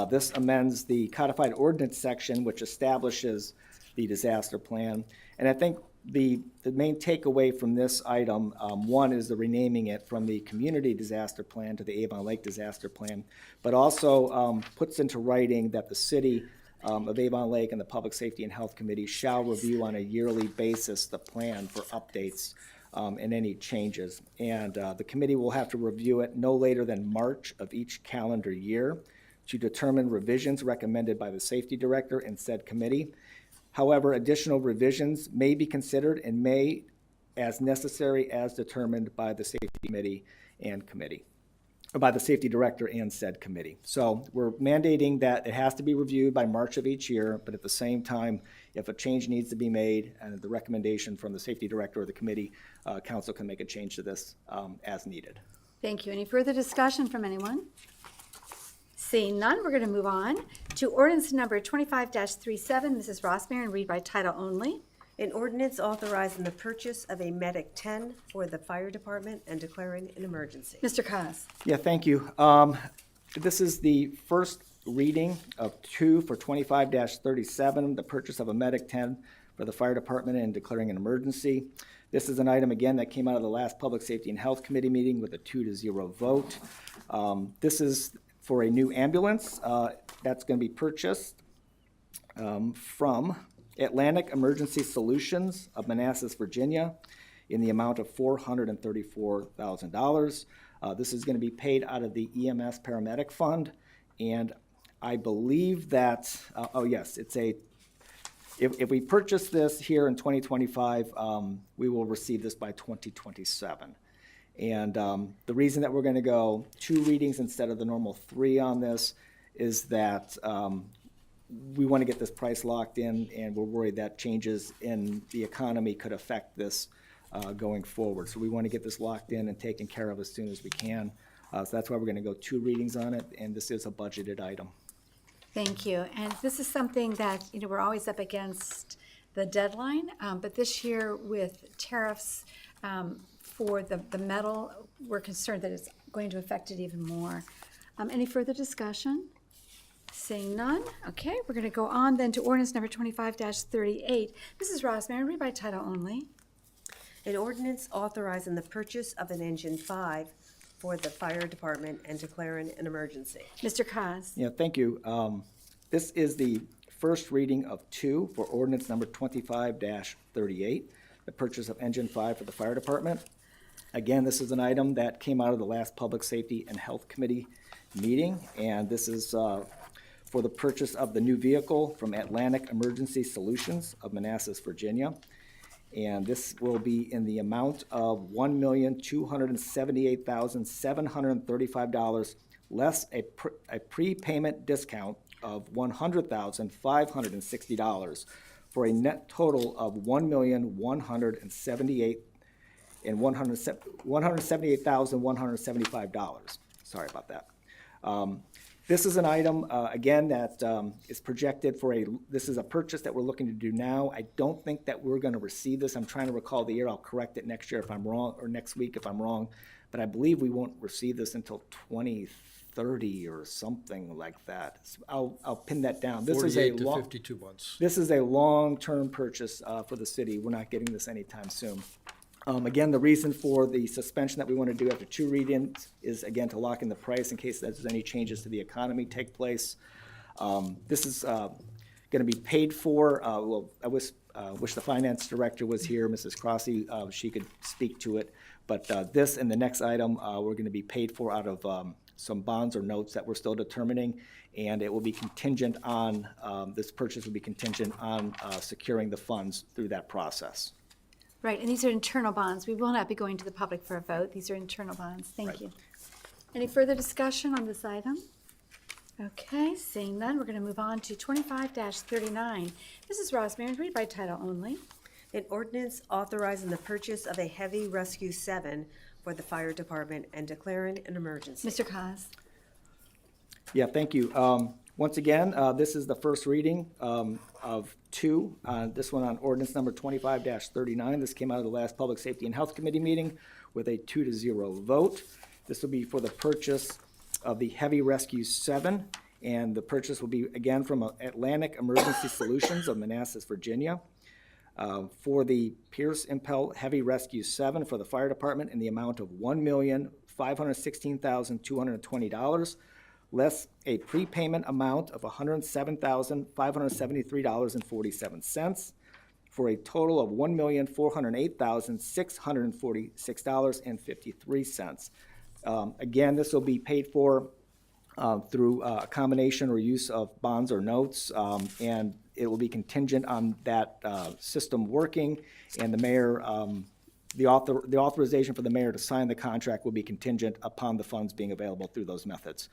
This amends the codified ordinance section, which establishes the disaster plan. And I think the main takeaway from this item, one, is the renaming it from the community disaster plan to the Avon Lake disaster plan, but also puts into writing that the city of Avon Lake and the Public Safety and Health Committee shall review on a yearly basis the plan for updates and any changes. And the committee will have to review it no later than March of each calendar year to determine revisions recommended by the safety director and said committee. However, additional revisions may be considered and may as necessary as determined by the safety committee and committee, or by the safety director and said committee. So we're mandating that it has to be reviewed by March of each year, but at the same time, if a change needs to be made and the recommendation from the safety director or the committee, council can make a change to this as needed. Thank you. Any further discussion from anyone? Seeing none, we're going to move on to ordinance number 25-37. Mrs. Rossmarin, read by title only. An ordinance authorizing the purchase of a Medic 10 for the fire department and declaring an emergency. Mr. Cos. Yeah, thank you. This is the first reading of 2 for 25-37, the purchase of a Medic 10 for the fire department and declaring an emergency. This is an item, again, that came out of the last Public Safety and Health Committee meeting with a 2-0 vote. This is for a new ambulance that's going to be purchased from Atlantic Emergency Solutions of Manassas, Virginia, in the amount of $434,000. This is going to be paid out of the EMS Paramedic Fund, and I believe that, if we purchase this here in 2025, we will receive this by 2027. And the reason that we're going to go 2 readings instead of the normal 3 on this is that we want to get this price locked in, and we're worried that changes in the economy could affect this going forward. So we want to get this locked in and taken care of as soon as we can. So that's why we're going to go 2 readings on it, and this is a budgeted item. Thank you. And this is something that, we're always up against the deadline, but this year with tariffs for the metal, we're concerned that it's going to affect it even more. Any further discussion? Seeing none, okay, we're going to go on then to ordinance number 25-38. Mrs. Rossmarin, read by title only. An ordinance authorizing the purchase of an engine 5 for the fire department and declaring an emergency. Mr. Cos. Yeah, thank you. This is the first reading of 2 for ordinance number 25-38, the purchase of engine 5 for the fire department. Again, this is an item that came out of the last Public Safety and Health Committee meeting, and this is for the purchase of the new vehicle from Atlantic Emergency Solutions of Manassas, Virginia. And this will be in the amount of $1,278,735, less a prepayment discount of $100,560, for a net total of $1,178,175. Sorry about that. This is an item, again, that is projected for this is a purchase that we're looking to do now. I don't think that we're going to receive this. I'm trying to recall the year. I'll correct it next year if I'm wrong, or next week if I'm wrong. But I believe we won't receive this until 2030 or something like that. So I'll pin that down. This is 48 to 52 months. This is a long-term purchase for the city. We're not getting this anytime soon. Again, the reason for the suspension that we want to do after 2 readings is, again, to lock in the price in case there's any changes to the economy take place. This is going to be paid for. I wish the finance director was here, Mrs. Crossy. She could speak to it. But this and the next item, we're going to be paid for out of some bonds or notes that we're still determining, and it will be contingent on, this purchase will be contingent on securing the funds through that process. Right, and these are internal bonds. We will not be going to the public for a vote. These are internal bonds. Thank you. Any further discussion on this item? Okay, seeing none, we're going to move on to 25-39. Mrs. Rossmarin, read by title only. An ordinance authorizing the purchase of a Heavy Rescue 7 for the fire department and declaring an emergency. Mr. Cos. Yeah, thank you. Once again, this is the first reading of 2. This one on ordinance number 25-39. This came out of the last Public Safety and Health Committee meeting with a 2-0 vote. This will be for the purchase of the Heavy Rescue 7, and the purchase will be, again, from Atlantic Emergency Solutions of Manassas, Virginia, for the Pierce Impel Heavy Rescue 7 for the fire department in the amount of $1,516,220, less a prepayment amount of $107,573.47, for a total of $1,408,646.53. Again, this will be paid for through a combination or use of bonds or notes, and it will be contingent on that system working, and the mayor, the authorization for the mayor to sign the contract will be contingent upon the funds being available through those methods.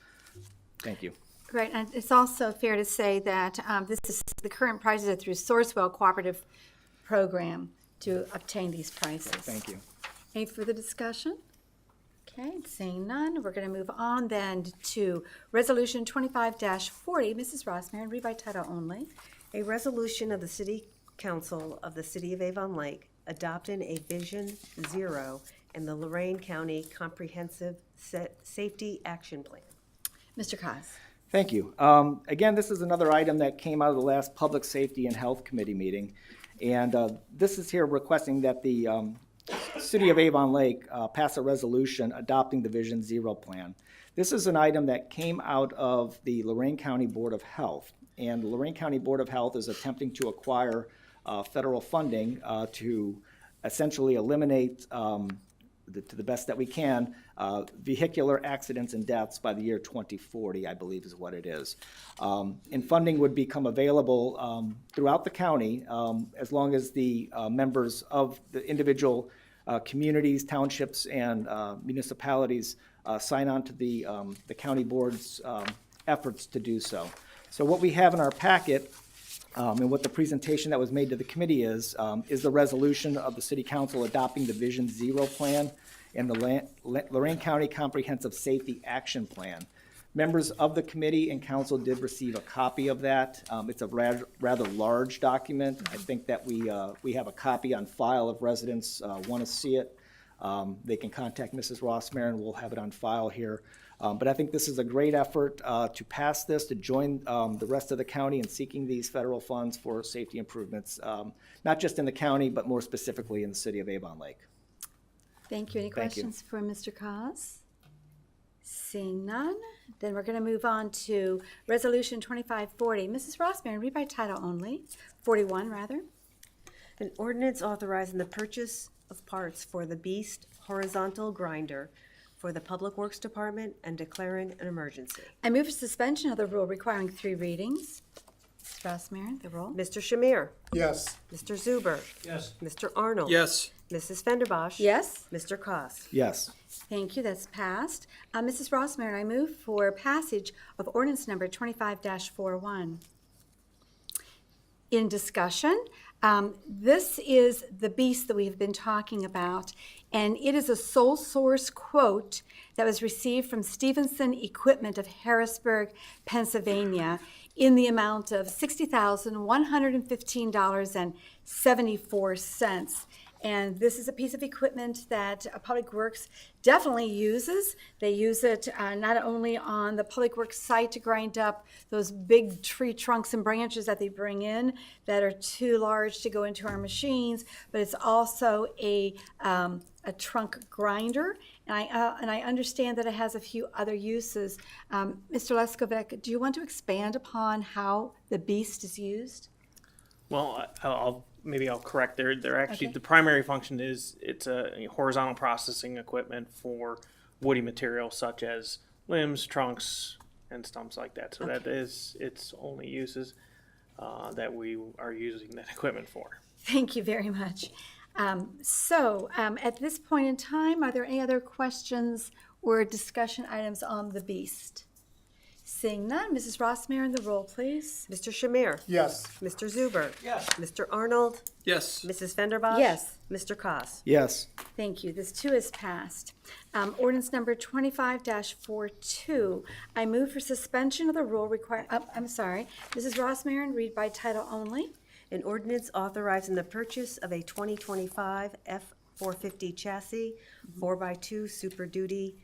Thank you. Great, and it's also fair to say that this is, the current prices are through Sourcewell Cooperative Program to obtain these prices. Thank you. Any further discussion? Okay, seeing none, we're going to move on then to Resolution 25-40. Mrs. Rossmarin, read by title only. A resolution of the City Council of the City of Avon Lake adopting a Vision Zero in the Lorain County Comprehensive Safety Action Plan. Mr. Cos. Thank you. Again, this is another item that came out of the last Public Safety and Health Committee meeting. And this is here requesting that the City of Avon Lake pass a resolution adopting the Vision Zero plan. This is an item that came out of the Lorain County Board of Health. And the Lorain County Board of Health is attempting to acquire federal funding to essentially eliminate, to the best that we can, vehicular accidents and deaths by the year 2040, I believe is what it is. And funding would become available throughout the county as long as the members of the individual communities, townships, and municipalities sign on to the county board's efforts to do so. So what we have in our packet and what the presentation that was made to the committee is the resolution of the City Council adopting the Vision Zero plan and the Lorain County Comprehensive Safety Action Plan. Members of the committee and council did receive a copy of that. It's a rather large document. I think that we have a copy on file if residents want to see it. They can contact Mrs. Rossmarin. We'll have it on file here. But I think this is a great effort to pass this, to join the rest of the county in seeking these federal funds for safety improvements, not just in the county, but more specifically in the city of Avon Lake. Thank you. Any questions for Mr. Cos? Seeing none, then we're going to move on to Resolution 2540. Mrs. Rossmarin, read by title only. 41, rather. An ordinance authorizing the purchase of parts for the Beast horizontal grinder for the Public Works Department and declaring an emergency. I move for suspension of the rule requiring 3 readings. Mrs. Rossmarin, the roll. Mr. Shamir? Yes. Mr. Zuber? Yes. Mr. Arnold? Yes. Mrs. Fenderbosh? Yes. Mr. Cos? Yes. Thank you. That's passed. Mrs. Rossmarin, I move for passage of ordinance number 25-41. In discussion, this is the beast that we've been talking about, and it is a sole source quote that was received from Stevenson Equipment of Harrisburg, Pennsylvania, in the amount of $60,115.74. And this is a piece of equipment that Public Works definitely uses. They use it not only on the Public Works site to grind up those big tree trunks and branches that they bring in that are too large to go into our machines, but it's also a trunk grinder. And I understand that it has a few other uses. Mr. Leskovec, do you want to expand upon how the beast is used? Well, I'll correct. They're actually, Okay. the primary function is it's a horizontal processing equipment for woody materials such as limbs, trunks, and stumps like that. So that is its only uses that we are using that equipment for. Thank you very much. At this point in time, are there any other questions or discussion items on the beast? Seeing none, Mrs. Rossmarin, the roll, please. Mr. Shamir? Yes. Mr. Zuber? Yes. Mr. Arnold? Yes. Mrs. Fenderbosh? Yes. Mr. Cos? Yes. Thank you. This too is passed. Ordinance number 25-42. I move for suspension of the rule Mrs. Rossmarin, read by title only. An ordinance authorizing the purchase of a 2025 F-450 chassis, 4x2 Super Duty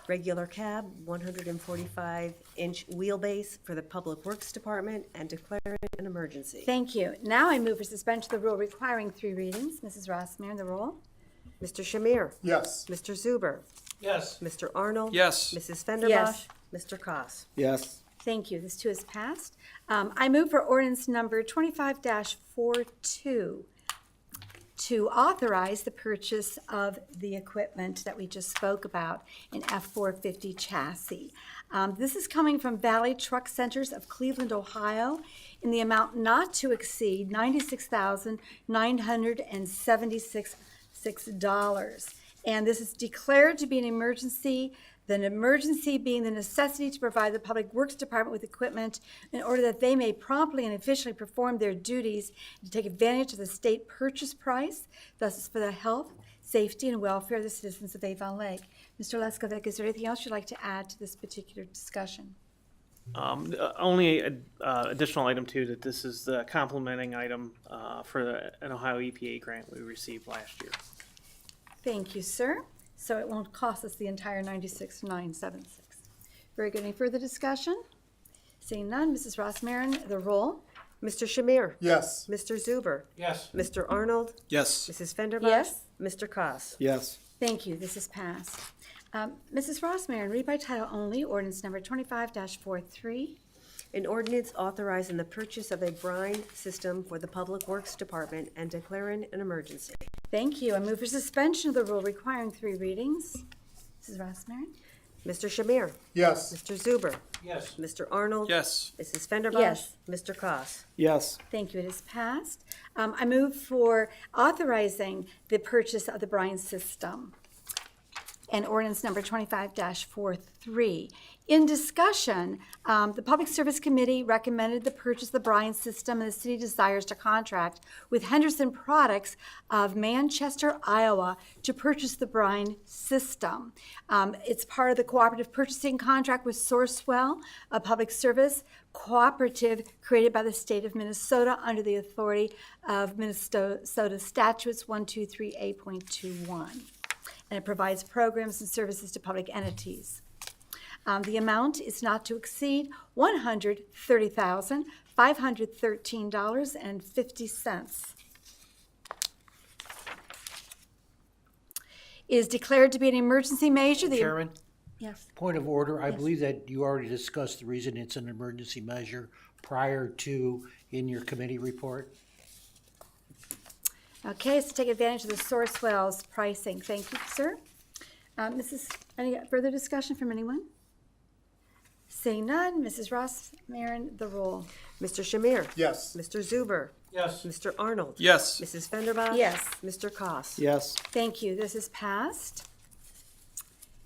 regular cab, 145-inch wheelbase for the Public Works Department and declaring an emergency. Thank you. Now I move for suspension of the rule requiring 3 readings. Mrs. Rossmarin, the roll. Mr. Shamir? Yes. Mr. Zuber? Yes. Mr. Arnold? Yes. Mrs. Fenderbosh? Yes. Mr. Cos? Yes. Thank you. This too is passed. I move for ordinance number 25-42. to authorize the purchase of the equipment that we just spoke about, an F-450 chassis. This is coming from Valley Truck Centers of Cleveland, Ohio, in the amount not to exceed $96,976. And this is declared to be an emergency, the emergency being the necessity to provide the Public Works Department with equipment in order that they may promptly and efficiently perform their duties to take advantage of the state purchase price, thus is for the health, safety, and welfare of the citizens of Avon Lake. Mr. Leskovic, is there anything else you'd like to add to this particular discussion? Only additional item too, that this is the complementing item for an Ohio EPA grant we received last year. Thank you, sir. So it won't cost us the entire $96,976. Very good. Any further discussion? Seeing none, Mrs. Ross Marin, the roll. Mr. Shamir? Yes. Mr. Zuber? Yes. Mr. Arnold? Yes. Mrs. Fenderbosh? Yes. Mr. Koss. Yes. Thank you. This is passed. Mrs. Ross Marin, read by title only, ordinance number 25-43. An ordinance authorizing the purchase of a brine system for the Public Works Department and declaring an emergency. Thank you. I move for suspension of the rule requiring 3 readings. Mrs. Ross Marin? Mr. Shamir? Yes. Mr. Zuber? Yes. Mr. Arnold? Yes. Mrs. Fenderbosh? Yes. Mr. Koss. Yes. Thank you. It is passed. I move for authorizing the purchase of the brine system. And ordinance number 25-43. In discussion, the Public Service Committee recommended the purchase of the brine system, and the city desires to contract with Henderson Products of Manchester, Iowa, to purchase the brine system. It's part of the cooperative purchasing contract with Sourcewell, a public service cooperative created by the state of Minnesota under the authority of Minnesota Statutes 123A.21. And it provides programs and services to public entities. The amount is not to exceed $130,513.50. It is declared to be an emergency measure. Chairman, Yes. point of order. I believe that you already discussed the reason it's an emergency measure prior to in your committee report. Okay, so take advantage of the Sourcewell's pricing. Thank you, sir. Any further discussion from anyone? Seeing none, Mrs. Ross Marin, the roll. Mr. Shamir? Yes. Mr. Zuber? Yes. Mr. Arnold? Yes. Mrs. Fenderbosh? Yes. Mr. Koss. Yes. Thank you. This is passed.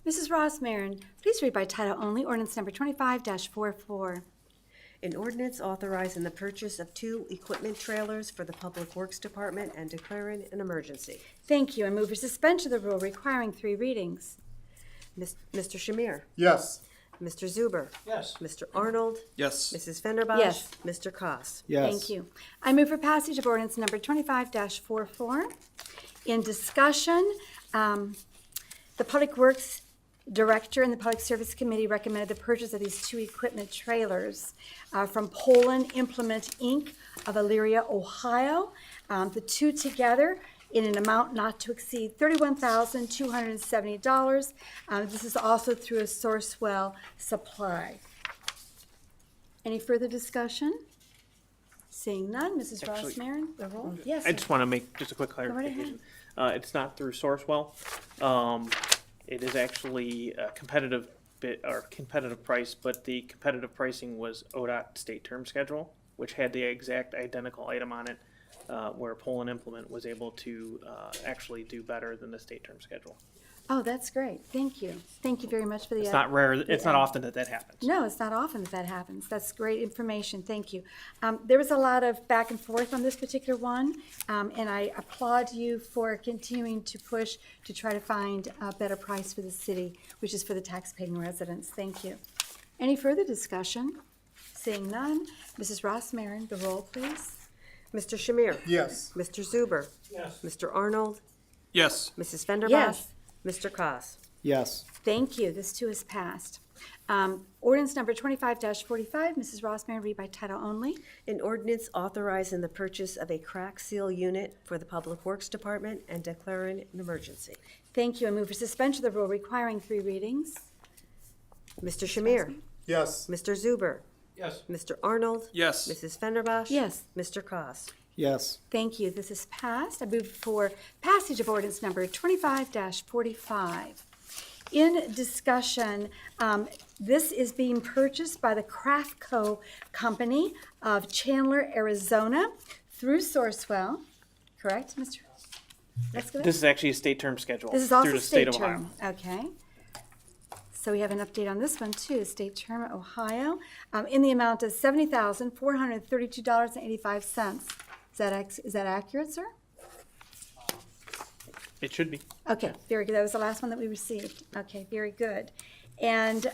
Mrs. Ross Marin, please read by title only, ordinance number 25-44. An ordinance authorizing the purchase of 2 equipment trailers for the Public Works Department and declaring an emergency. Thank you. I move for suspension of the rule requiring 3 readings. Mr. Shamir? Yes. Mr. Zuber? Yes. Mr. Arnold? Yes. Mrs. Fenderbosh? Yes. Mr. Koss. Yes. Thank you. I move for passage of ordinance number 25-44. In discussion, the Public Works Director and the Public Service Committee recommended the purchase of these 2 equipment trailers from Poland Implement, Inc. of Elyria, Ohio. The 2 together in an amount not to exceed $31,270. This is also through a Sourcewell supply. Any further discussion? Seeing none, Mrs. Ross Actually- Marin, the roll. Yes. I just want to make just a quick right ahead. clarification. It's not through Sourcewell. It is actually a competitive bid or competitive price, but the competitive pricing was ODOT state term schedule, which had the exact identical item on it, where Poland Implement was able to actually do better than the state term schedule. Oh, that's great. Thank you. Thank you very much for the. It's not rare. It's not often that happens. No, it's not often that happens. That's great information. Thank you. There was a lot of back and forth on this particular one, and I applaud you for continuing to push to try to find a better price for the city, which is for the taxpaying residents. Thank you. Any further discussion? Seeing none, Mrs. Ross Marin, the roll, please. Mr. Shamir? Yes. Mr. Zuber? Yes. Mr. Arnold? Yes. Mrs. Fenderbosh? Yes. Mr. Koss. Yes. Thank you. This too is passed. Ordinance number 25-45, Mrs. Ross Marin, read by title only. An ordinance authorizing the purchase of a crack seal unit for the Public Works Department and declaring an emergency. Thank you. I move for suspension of the rule requiring 3 readings. Mr. Shamir? Yes. Mr. Zuber? Yes. Mr. Arnold? Yes. Mrs. Fenderbosh? Yes. Mr. Koss. Yes. Thank you. This is passed. I move for passage of ordinance number 25-45. In discussion, this is being purchased by the Craft Co. Company of Chandler, Arizona through Sourcewell. Correct, Mr. Leskovich? This is actually a state term schedule This is through also the state state of Ohio. term. Okay. So we have an update on this one too, state term, Ohio, in the amount of $70,432.85. Is that accurate, sir? It should be. Okay, very good. That was the last one that we received. Okay, very good. And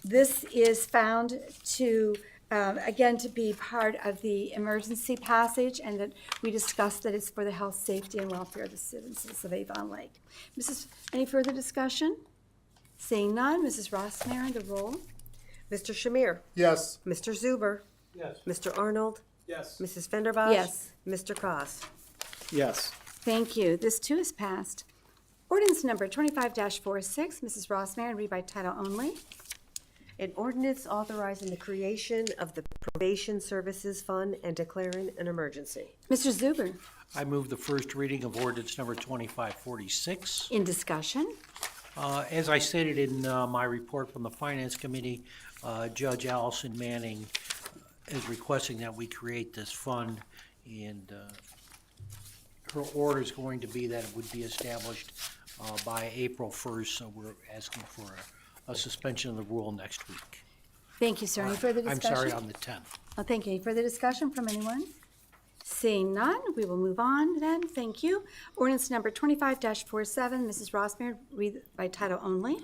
this is found to, again, to be part of the emergency passage, and that we discussed that it's for the health, safety, and welfare of the citizens of Avon Lake. Any further discussion? Seeing none, Mrs. Rossmarin, the roll. Mr. Shamir? Yes. Mr. Zuber? Yes. Mr. Arnold? Yes. Mrs. Fenderbosh? Yes. Mr. Koss. Yes. Thank you. This too is passed. Ordinance number 25-46, Mrs. Rossmarin, read by title only. An ordinance authorizing the creation of the Probation Services Fund and declaring an emergency. Mr. Zuber, I move the first reading of ordinance number 2546. in discussion. As I stated in my report from the Finance Committee, Judge Allison Manning is requesting that we create this fund, and her order is going to be that it would be established by April 1st, so we're asking for a suspension of the rule next week. Thank you, sir. Any further I'm discussion? sorry, on the 10th. Oh, thank you. Any further discussion from anyone? Seeing none, we will move on then. Thank you. Ordinance number 25-47, Mrs. Rossmarin, read by title only.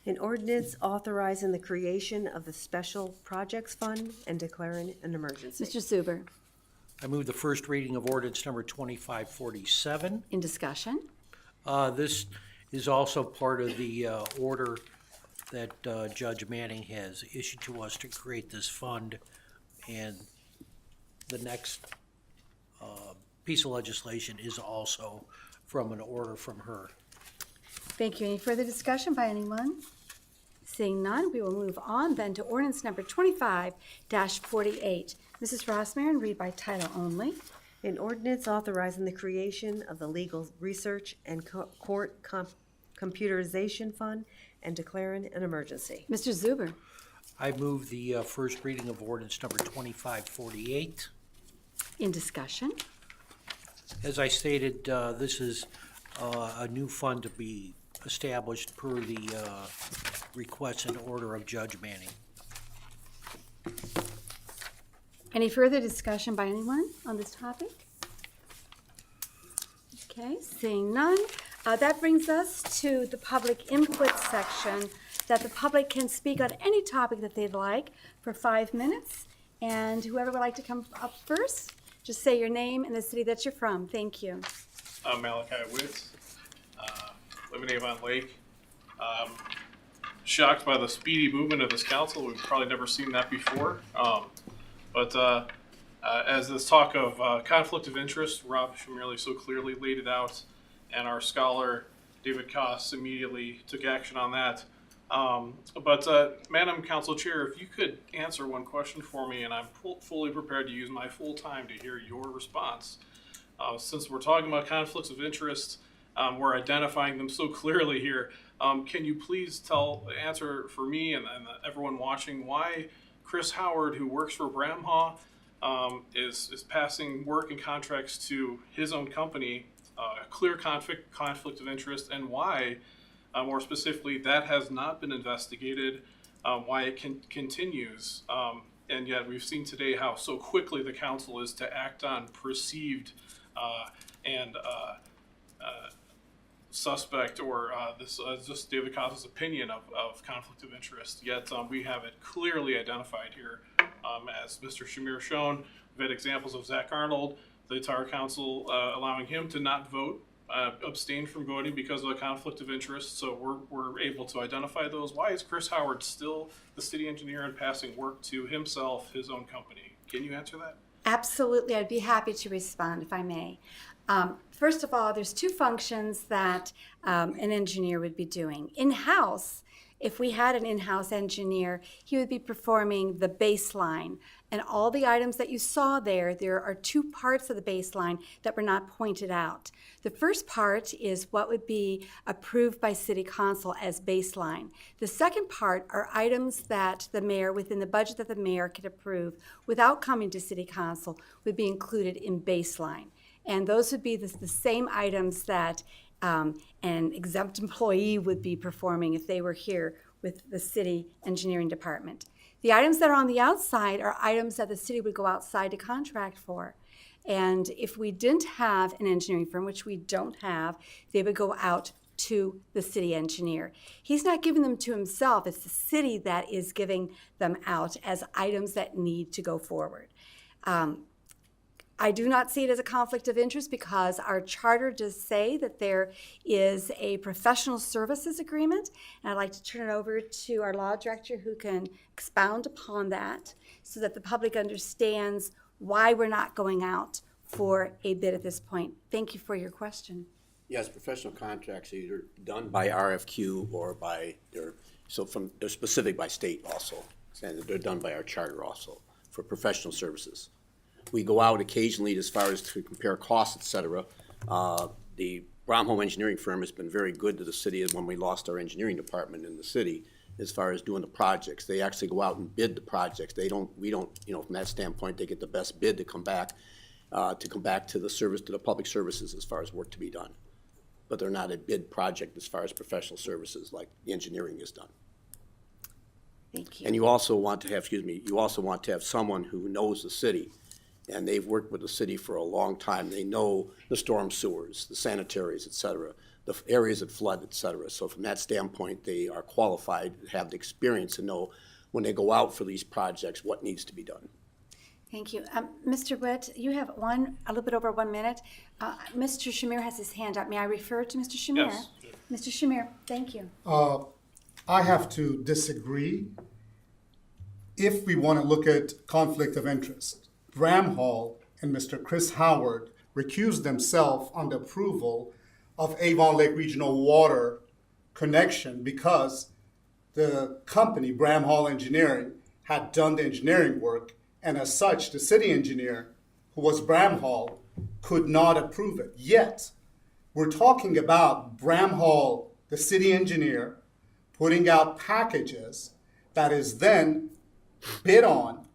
An ordinance authorizing the creation of the Special Projects Fund and declaring an emergency. Mr. Zuber, I move the first reading of ordinance number 2547. in discussion. This is also part of the order that Judge Manning has issued to us to create this fund, and the next piece of legislation is also from an order from her. Thank you. Any further discussion by anyone? Seeing none, we will move on then to ordinance number 25-48. Mrs. Rossmarin, read by title only. An ordinance authorizing the creation of the Legal Research and Court Computerization Fund and declaring an emergency. Mr. Zuber, I move the first reading of ordinance number 2548. in discussion. As I stated, this is a new fund to be established per the request and order of Judge Manning. Any further discussion by anyone on this topic? Okay, seeing none. That brings us to the public input section, that the public can speak on any topic that they'd like for 5 minutes. And whoever would like to come up first, just say your name and the city that you're from. Thank you. I'm Malachi Witz, live in Avon Lake. Shocked by the speedy movement of this council. We've probably never seen that before. But as this talk of conflict of interest, Rob Shamirley so clearly laid it out, and our scholar David Koss immediately took action on that. But Madam Council Chair, if you could answer one question for me, and I'm fully prepared to use my full time to hear your response. Since we're talking about conflicts of interest, we're identifying them so clearly here. Can you please answer for me and everyone watching why Chris Howard, who works for Bramhaw, is passing work and contracts to his own company, a clear conflict of interest, and why, more specifically, that has not been investigated, why it continues. And yet we've seen today how so quickly the council is to act on perceived and suspect or this just David Koss's opinion of conflict of interest. Yet we have it clearly identified here. As Mr. Shamir shown, we've had examples of Zach Arnold, the entire council allowing him to not vote, abstain from voting because of a conflict of interest. So we're able to identify those. Why is Chris Howard still the city engineer and passing work to himself, his own company? Can you answer that? Absolutely. I'd be happy to respond if I may. First of all, there's two functions that an engineer would be doing. In-house, If we had an in-house engineer, he would be performing the baseline. And all the items that you saw there are two parts of the baseline that were not pointed out. The first part is what would be approved by City Council as baseline. The second part are items that the mayor, within the budget that the mayor could approve without coming to City Council, would be included in baseline. And those would be the same items that an exempt employee would be performing if they were here with the city engineering department. The items that are on the outside are items that the city would go outside to contract for. And if we didn't have an engineering firm, which we don't have, they would go out to the city engineer. He's not giving them to himself. It's the city that is giving them out as items that need to go forward. I do not see it as a conflict of interest because our charter does say that there is a professional services agreement. And I'd like to turn it over to our law director who can expound upon that so that the public understands why we're not going out for a bid at this point. Thank you for your question. Yes, professional contracts are either done by RFQ or they're specific by state also. And they're done by our charter also for professional services. We go out occasionally as far as to compare costs, et cetera. The Bromholm Engineering Firm has been very good to the city when we lost our engineering department in the city as far as doing the projects. They actually go out and bid the projects. We don't, from that standpoint, they get the best bid to come back to the service, to the public services as far as work to be done. But they're not a bid project as far as professional services like the engineering is done. Thank you. And you also want to have someone who knows the city. And they've worked with the city for a long time. They know the storm sewers, the sanitaries, et cetera, the areas that flood, et cetera. So from that standpoint, they are qualified, have the experience to know when they go out for these projects, what needs to be done. Thank you. Mr. Witt, you have a little bit over 1 minute. Mr. Shamir has his hand up. May I refer to Mr. Shamir? Yes. Mr. Shamir, thank you. I have to disagree. If we want to look at conflict of interest, Bramhall and Mr. Chris Howard recused themselves on the approval of Avon Lake Regional Water connection because the company, Bramhall Engineering, had done the engineering work, and as such, the city engineer, who was Bramhall, could not approve it. Yet, we're talking about Bramhall, the city engineer, putting out packages that is then bid on,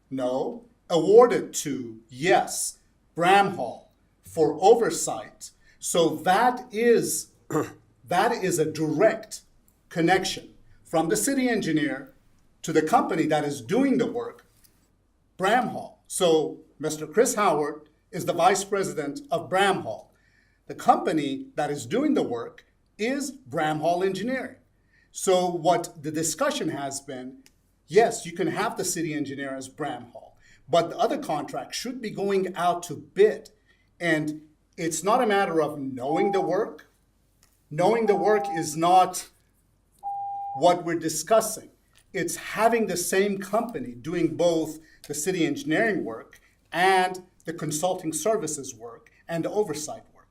no, awarded to, yes, Bramhall for oversight. So that is a direct connection from the city engineer to the company that is doing the work, Bramhall. So Mr. Chris Howard is the vice president of Bramhall. The company that is doing the work is Bramhall Engineering. So what the discussion has been, yes, you can have the city engineer as Bramhall, but the other contract should be going out to bid. And it's not a matter of knowing the work. Knowing the work is not what we're discussing. It's having the same company doing both the city engineering work and the consulting services work and the oversight work.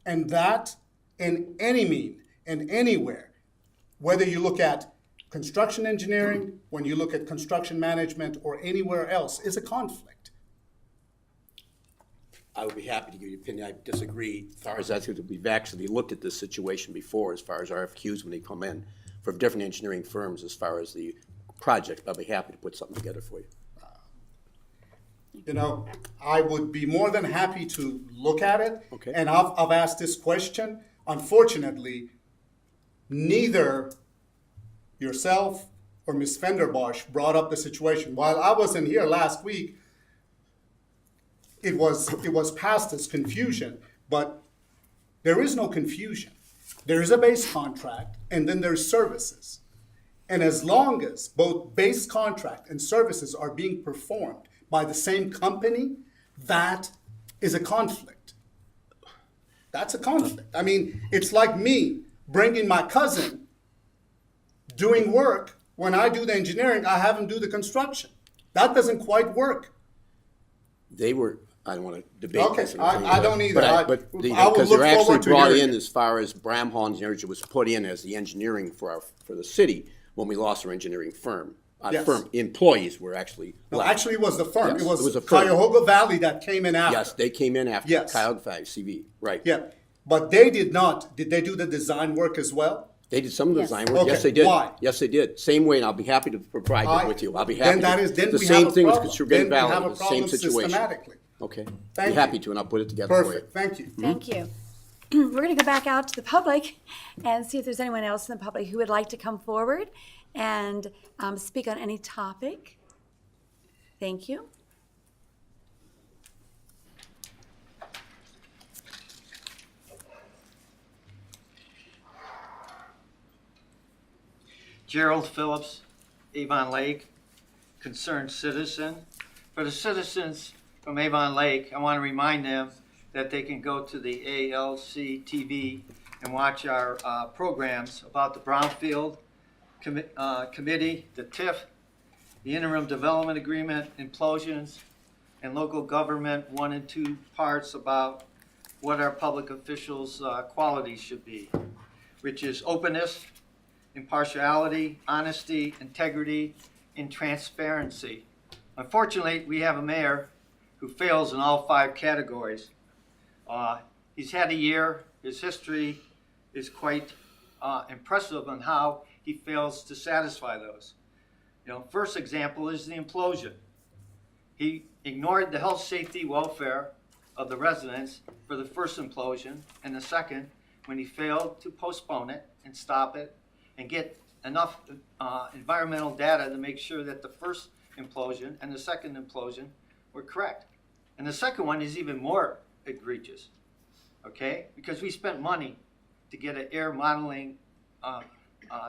And that in any mean and anywhere, whether you look at construction engineering, when you look at construction management or anywhere else, is a conflict. I would be happy to give you an opinion. I disagree as far as that. We've actually looked at this situation before as far as RFQs when they come in from different engineering firms as far as the project. I'll be happy to put something together for you. I would be more than happy to look at it. Okay. And I've asked this question. Unfortunately, neither yourself or Ms. Fenderbosch brought up the situation. While I wasn't here last week, it was passed as confusion, but there is no confusion. There is a base contract, and then there's services. And as long as both base contract and services are being performed by the same company, that is a conflict. That's a conflict. I mean, it's like me bringing my cousin doing work. When I do the engineering, I have him do the construction. That doesn't quite work. I don't want to debate Okay, this. I don't either. But I will because look they're actually forward to brought hearing in it. as far as Bramhall Engineering was put in as the engineering for the city when we lost our engineering firm. Yes. Firm employees were actually No, left. actually, it was the firm. Yes, It was it was a firm. Cuyahoga Valley that came in after. Yes, they came in after Yes. Cuyahoga Valley CV, right. Yeah, but they did not. Did they do the design work as well? They did some of the Yes. design work. Okay, Yes, they did. why? Yes, they did. Same way, and I'll be happy to provide it with you. I'll be happy. Then The we same have a thing with problem. Sugar Then we Valley, have a the same problem situation. systematically. Okay. Thank Be you. happy to, and I'll put it together for you. Perfect, thank you. Thank you. We're going to go back out to the public and see if there's anyone else in the public who would like to come forward and speak on any topic. Thank you. Gerald Phillips, Avon Lake, concerned citizen. For the citizens from Avon Lake, I want to remind them that they can go to the ALC TV and watch our programs about the Brownfield Committee, the TIF, the Interim Development Agreement, implosions, and local government 1 and 2 parts about what our public officials' qualities should be, which is openness, impartiality, honesty, integrity, and transparency. Unfortunately, we have a mayor who fails in all 5 categories. He's had a year. His history is quite impressive on how he fails to satisfy those. First example is the implosion. He ignored the health, safety, welfare of the residents for the first implosion, and the second, when he failed to postpone it and stop it and get enough environmental data to make sure that the first implosion and the second implosion were correct. And the second one is even more egregious, okay? Because we spent money to get an air modeling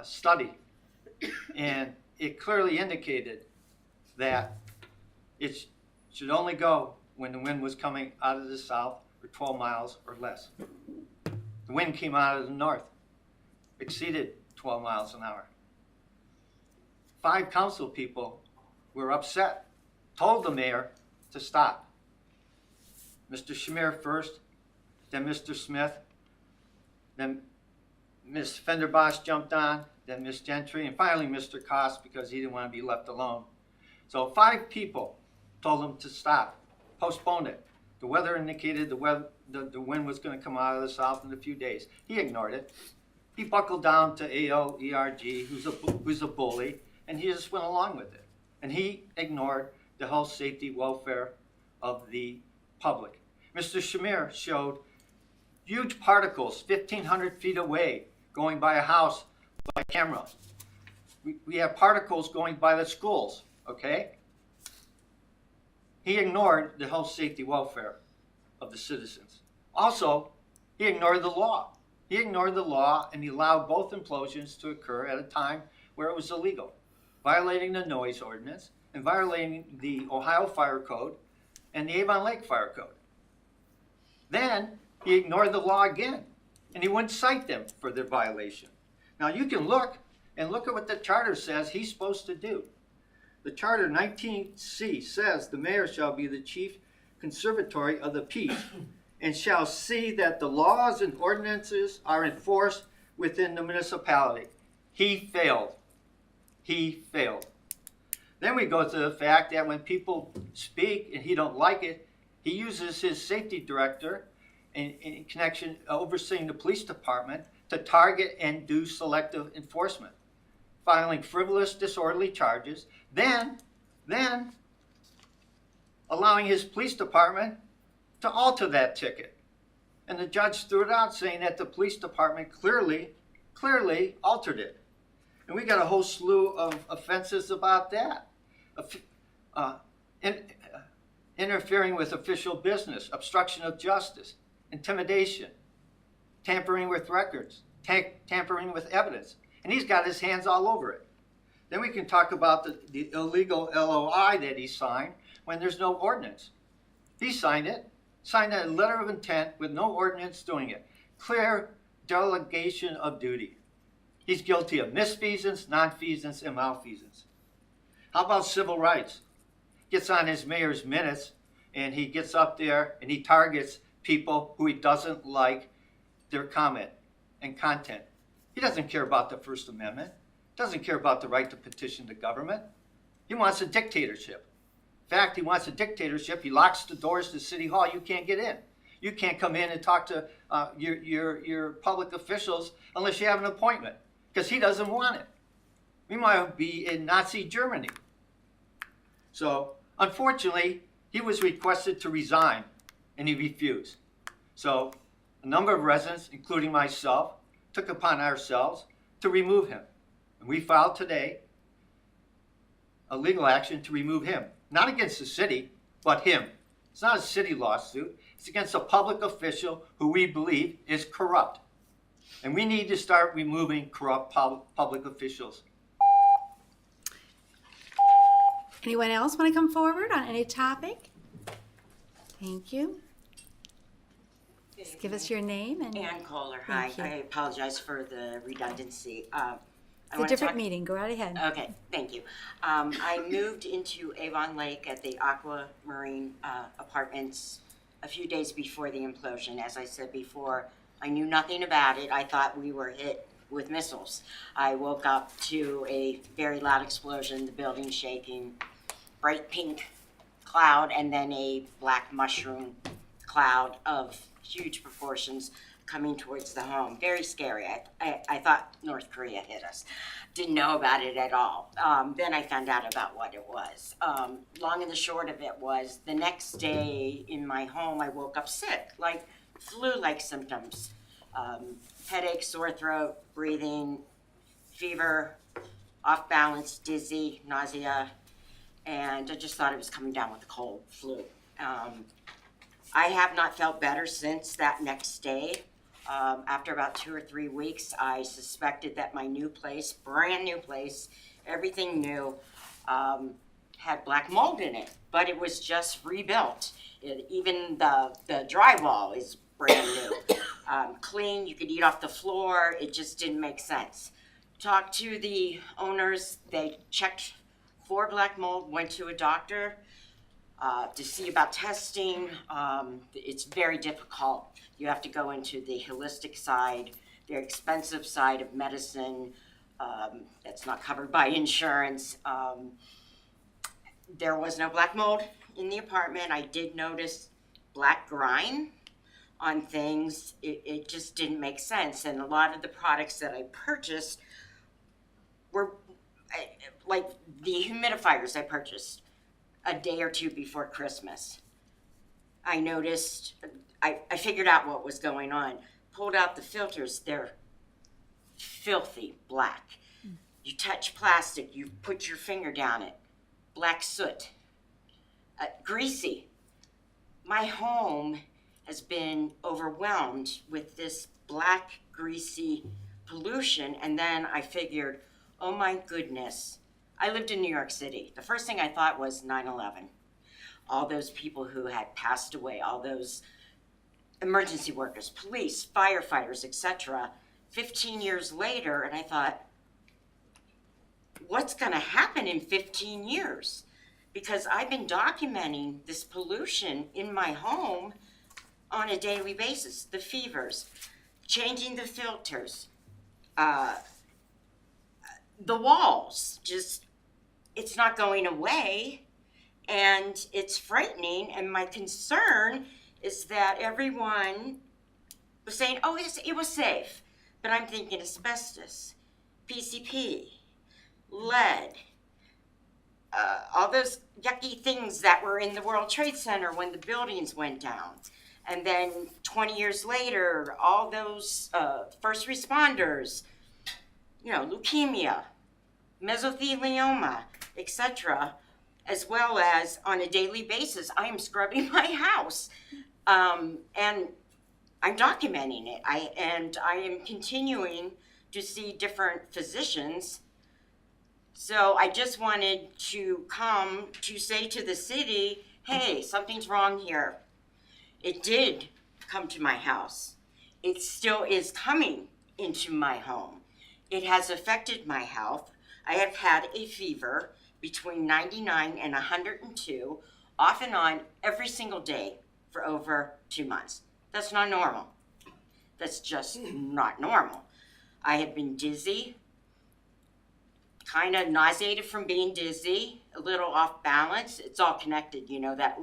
study, and it clearly indicated that it should only go when the wind was coming out of the south for 12 miles or less. The wind came out of the north, exceeded 12 miles an hour. 5 council people were upset, told the mayor to stop. Mr. Shamir first, then Mr. Smith, then Ms. Fenderbosch jumped on, then Ms. Gentry, and finally Mr. Koss because he didn't want to be left alone. So 5 people told him to stop, postpone it. The weather indicated the wind was going to come out of the south in a few days. He ignored it. He buckled down to ALERG, who's a bully, and he just went along with it. And he ignored the health, safety, welfare of the public. Mr. Shamir showed huge particles 1,500 feet away going by a house by camera. We have particles going by the schools, okay? He ignored the health, safety, welfare of the citizens. Also, he ignored the law. He ignored the law and he allowed both implosions to occur at a time where it was illegal, violating the noise ordinance and violating the Ohio Fire Code and the Avon Lake Fire Code. Then he ignored the law again and he wouldn't cite them for their violation. Now you can look at what the charter says he's supposed to do. The charter 19C says the mayor shall be the chief conservatory of the peace and shall see that the laws and ordinances are enforced within the municipality. He failed. He failed. Then we go to the fact that when people speak and he don't like it, he uses his safety director in connection overseeing the police department to target and do selective enforcement, filing frivolous, disorderly charges, then allowing his police department to alter that ticket. And the judge threw it out saying that the police department clearly altered it. And we got a whole slew of offenses about that. Interfering with official business, obstruction of justice, intimidation, tampering with records, tampering with evidence. And he's got his hands all over it. Then we can talk about the illegal LOI that he signed when there's no ordinance. He signed a letter of intent with no ordinance doing it. Clear delegation of duty. He's guilty of misfeasance, nonfeasance, and malfeasance. How about civil rights? Gets on his mayor's minutes and he gets up there and he targets people who he doesn't like their comment and content. He doesn't care about the First Amendment, doesn't care about the right to petition the government. He wants a dictatorship. In fact, he wants a dictatorship. He locks the doors to City Hall. You can't get in. You can't come in and talk to your public officials unless you have an appointment, because he doesn't want it. We might be in Nazi Germany. So, unfortunately, he was requested to resign, and he refused. So, a number of residents, including myself, took upon ourselves to remove him. And we filed today a legal action to remove him. Not against the city, but him. It's not a city lawsuit. It's against a public official who we believe is corrupt. And we need to start removing corrupt public officials. Anyone else want to come forward on any topic? Thank you. Just give us your name and Ann Kohler, hi. Thank you. I apologize for the redundancy. it's a different meeting. Go right ahead. Okay, thank you. I moved into Avon Lake at the Aquamarine Apartments a few days before the implosion. As I said before, I knew nothing about it. I thought we were hit with missiles. I woke up to a very loud explosion, the building shaking, bright pink cloud, and then a black mushroom cloud of huge proportions coming towards the home. Very scary. I thought North Korea hit us. Didn't know about it at all. Then I found out about what it was. Long and the short of it was, the next day in my home, I woke up sick, like flu-like symptoms. Headache, sore throat, breathing, fever, off balance, dizzy, nausea, and I just thought it was coming down with a cold, flu. I have not felt better since that next day. After about 2 or 3 weeks, I suspected that my new place, brand new place, everything new, had black mold in it, but it was just rebuilt. Even the drywall is brand new. Clean, you could eat off the floor, it just didn't make sense. Talked to the owners, they checked for black mold, went to a doctor to see about testing. It's very difficult. You have to go into the holistic side, very expensive side of medicine that's not covered by insurance. There was no black mold in the apartment. I did notice black grime on things. It just didn't make sense. And a lot of the products that I purchased were like the humidifiers I purchased a day or two before Christmas. I noticed, I figured out what was going on. Pulled out the filters, they're filthy black. You touch plastic, you put your finger down it, black soot, greasy. My home has been overwhelmed with this black, greasy pollution, and then I figured, oh my goodness, I lived in New York City. The first thing I thought was 9/11. All those people who had passed away, all those emergency workers, police, firefighters, etc. 15 years later, and I thought, what's gonna happen in 15 years? Because I've been documenting this pollution in my home on a daily basis, the fevers, changing the filters, the walls, just, it's not going away, and it's frightening, and my concern is that everyone was saying, oh, it was safe, but I'm thinking asbestos, PCP, lead, all those yucky things that were in the World Trade Center when the buildings went down. And then 20 years later, all those first responders, leukemia, mesothelioma, etc., as well as on a daily basis, I am scrubbing my house. And I'm documenting it. I am continuing to see different physicians. So I just wanted to come to say to the city, hey, something's wrong here. It did come to my house. It still is coming into my home. It has affected my health. I have had a fever between 99 and 102 off and on every single day for over 2 months. That's not normal. That's just not normal. I had been dizzy, kind of nauseated from being dizzy, a little off balance. It's all connected, you know, that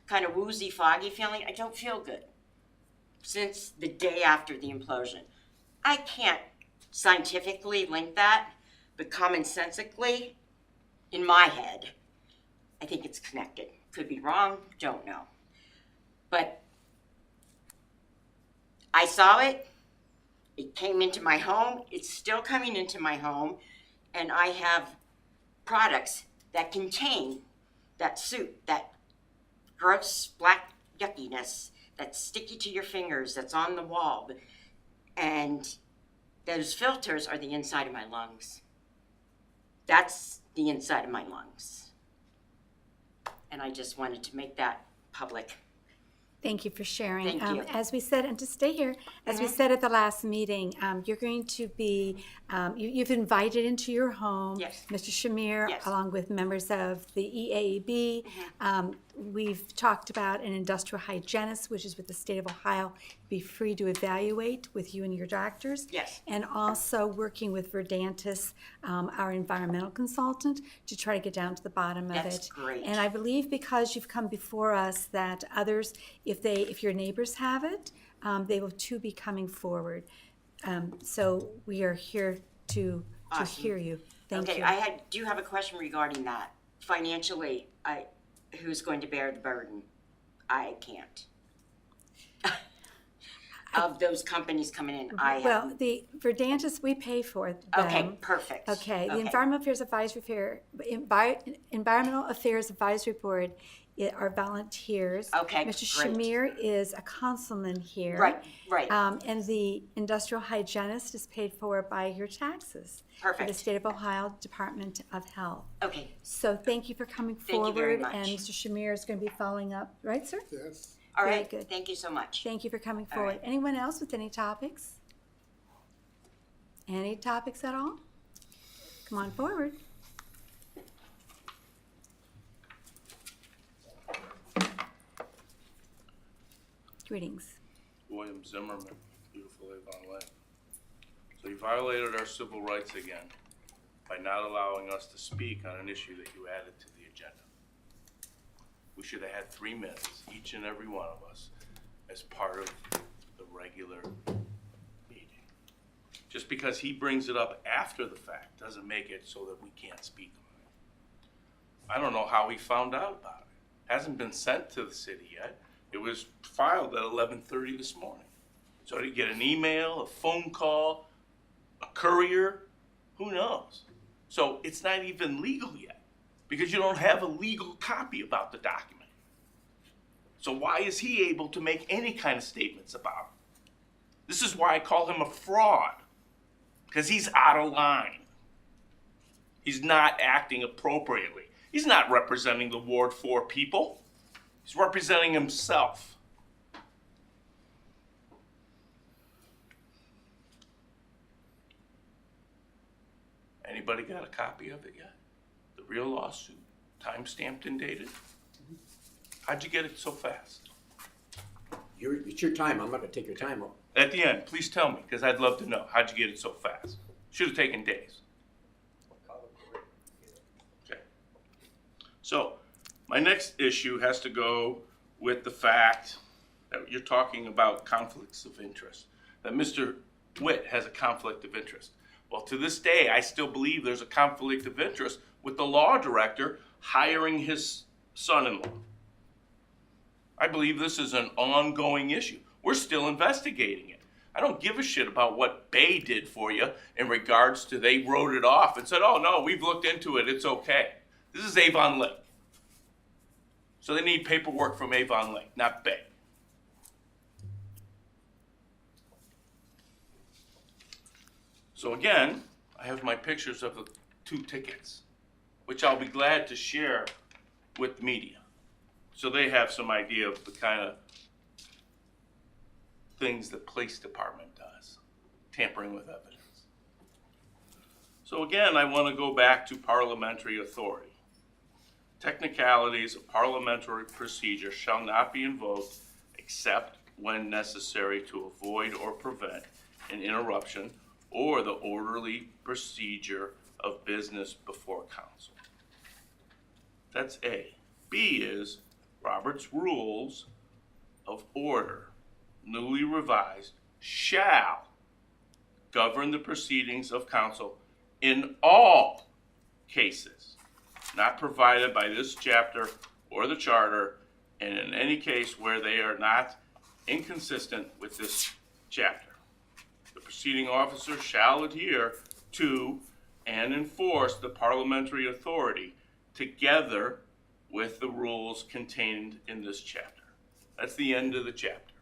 kind of woozy, foggy feeling. I don't feel good since the day after the implosion. I can't scientifically link that, but commonsensically, in my head, I think it's connected. Could be wrong, don't know. But I saw it. It came into my home. It's still coming into my home. And I have products that contain that soot, that gross black yuckiness that's sticky to your fingers, that's on the wall. And those filters are the inside of my lungs. That's the inside of my lungs. And I just wanted to make that public. Thank you for sharing. Thank you. As we said, and to stay here, as we said at the last meeting, you're going to be, you've invited into your home Yes. Mr. Shamir, Yes. along with members of the EAEB. We've talked about an industrial hygienist, which is with the state of Ohio, be free to evaluate with you and your doctors. Yes. And also working with Verdantis, our environmental consultant, to try to get down to the bottom of it. That's great. And I believe because you've come before us that others, if your neighbors have it, they will too be coming forward. So we are here to Awesome. hear you. Thank Okay, you. I do have a question regarding that. Financially, who's going to bear the burden? I can't. Of those companies coming in, I have. Well, the Verdantis, we pay for them. Okay, perfect. Okay, the Environmental Affairs Advisory Board are volunteers. Okay, Mr. great. Shamir is a councilman here. Right. And the industrial hygienist is paid for by your taxes. For the Perfect. State of Ohio Department of Health. Okay, So thank you for coming Thank you forward. very much. And Mr. Shamir is going to be following up, right, sir? Yes. all Very right. good. Thank you so much. Thank you for coming All forward. right. Anyone else with any topics? Any topics at all? Come on forward. Greetings. William Zimmerman, beautiful Avon Lake. So you violated our civil rights again by not allowing us to speak on an issue that you added to the agenda. We should have had 3 minutes, each and every one of us, as part of the regular meeting. Just because he brings it up after the fact doesn't make it so that we can't speak on it. I don't know how he found out about it. Hasn't been sent to the city yet. It was filed at 11:30 this morning. So did he get an email, a phone call, a courier? Who knows? So it's not even legal yet because you don't have a legal copy about the document. So why is he able to make any kind of statements about it? This is why I call him a fraud, because he's out of line. He's not acting appropriately. He's not representing the Ward 4 people. He's representing himself. Anybody got a copy of it yet? The real lawsuit, time-stamped and dated? How'd you get it so fast? It's your time. I'm not gonna take your time. At the end, please tell me, because I'd love to know. How'd you get it so fast? Should have taken days. Okay. So, my next issue has to go with the fact that you're talking about conflicts of interest, that Mr. Witt has a conflict of interest. Well, to this day, I still believe there's a conflict of interest with the law director hiring his son-in-law. I believe this is an ongoing issue. We're still investigating it. I don't give a shit about what Bay did for you in regards to they wrote it off and said, oh no, we've looked into it, it's okay. This is Avon Lake. So they need paperwork from Avon Lake, not Bay. So again, I have my pictures of the 2 tickets, which I'll be glad to share with the media. So they have some idea of the kind of things the police department does, tampering with evidence. So again, I want to go back to parliamentary authority. Technicalities of parliamentary procedure shall not be invoked except when necessary to avoid or prevent an interruption or the orderly procedure of business before council. That's A. B is Robert's Rules of Order, newly revised, shall govern the proceedings of council in all cases not provided by this chapter or the charter, and in any case where they are not inconsistent with this chapter. The proceeding officer shall adhere to and enforce the parliamentary authority together with the rules contained in this chapter. That's the end of the chapter.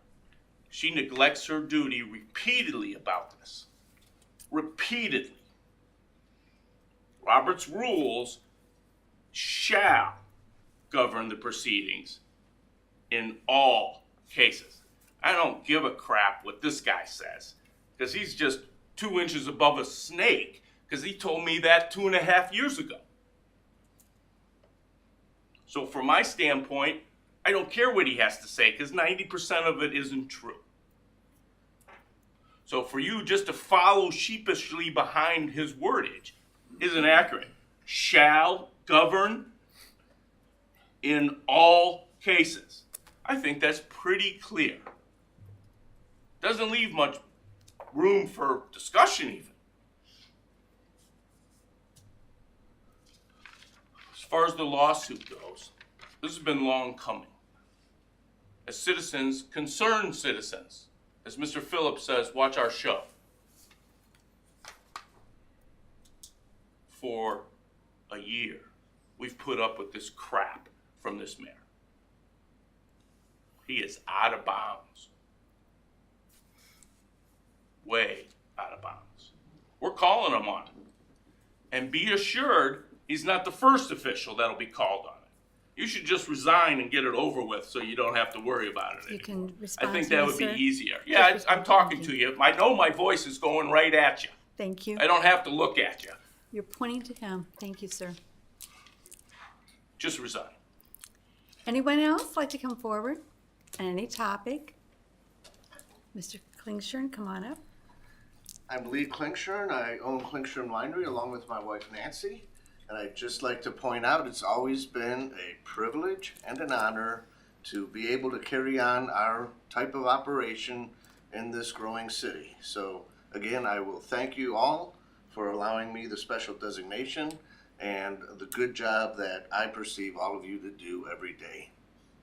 She neglects her duty repeatedly about this. Repeatedly. Robert's rules shall govern the proceedings in all cases. I don't give a crap what this guy says, because he's just 2 inches above a snake, because he told me that 2.5 years ago. So from my standpoint, I don't care what he has to say, because 90% of it isn't true. So for you just to follow sheepishly behind his wordage isn't accurate. Shall govern in all cases. I think that's pretty clear. Doesn't leave much room for discussion even. As far as the lawsuit goes, this has been long coming. As citizens, concerned citizens, as Mr. Phillips says, watch our show. For a year, we've put up with this crap from this mayor. He is out of bounds. Way out of bounds. We're calling him on it. And be assured, he's not the first official that'll be called on it. You should just resign and get it over with so you don't have to worry about it anymore. You can respond I think to that me, would be sir? easier. Yeah, I'm talking to you. I know my voice is going right at you. Thank you. I don't have to look at you. You're pointing to him. Thank you, sir. Just resign. Anyone else like to come forward on any topic? Mr. Klingshirn, come on up. I'm Lee Klingshirn. I own Klingshirn Winery along with my wife Nancy. And I'd just like to point out it's always been a privilege and an honor to be able to carry on our type of operation in this growing city. So again, I will thank you all for allowing me the special designation and the good job that I perceive all of you to do every day.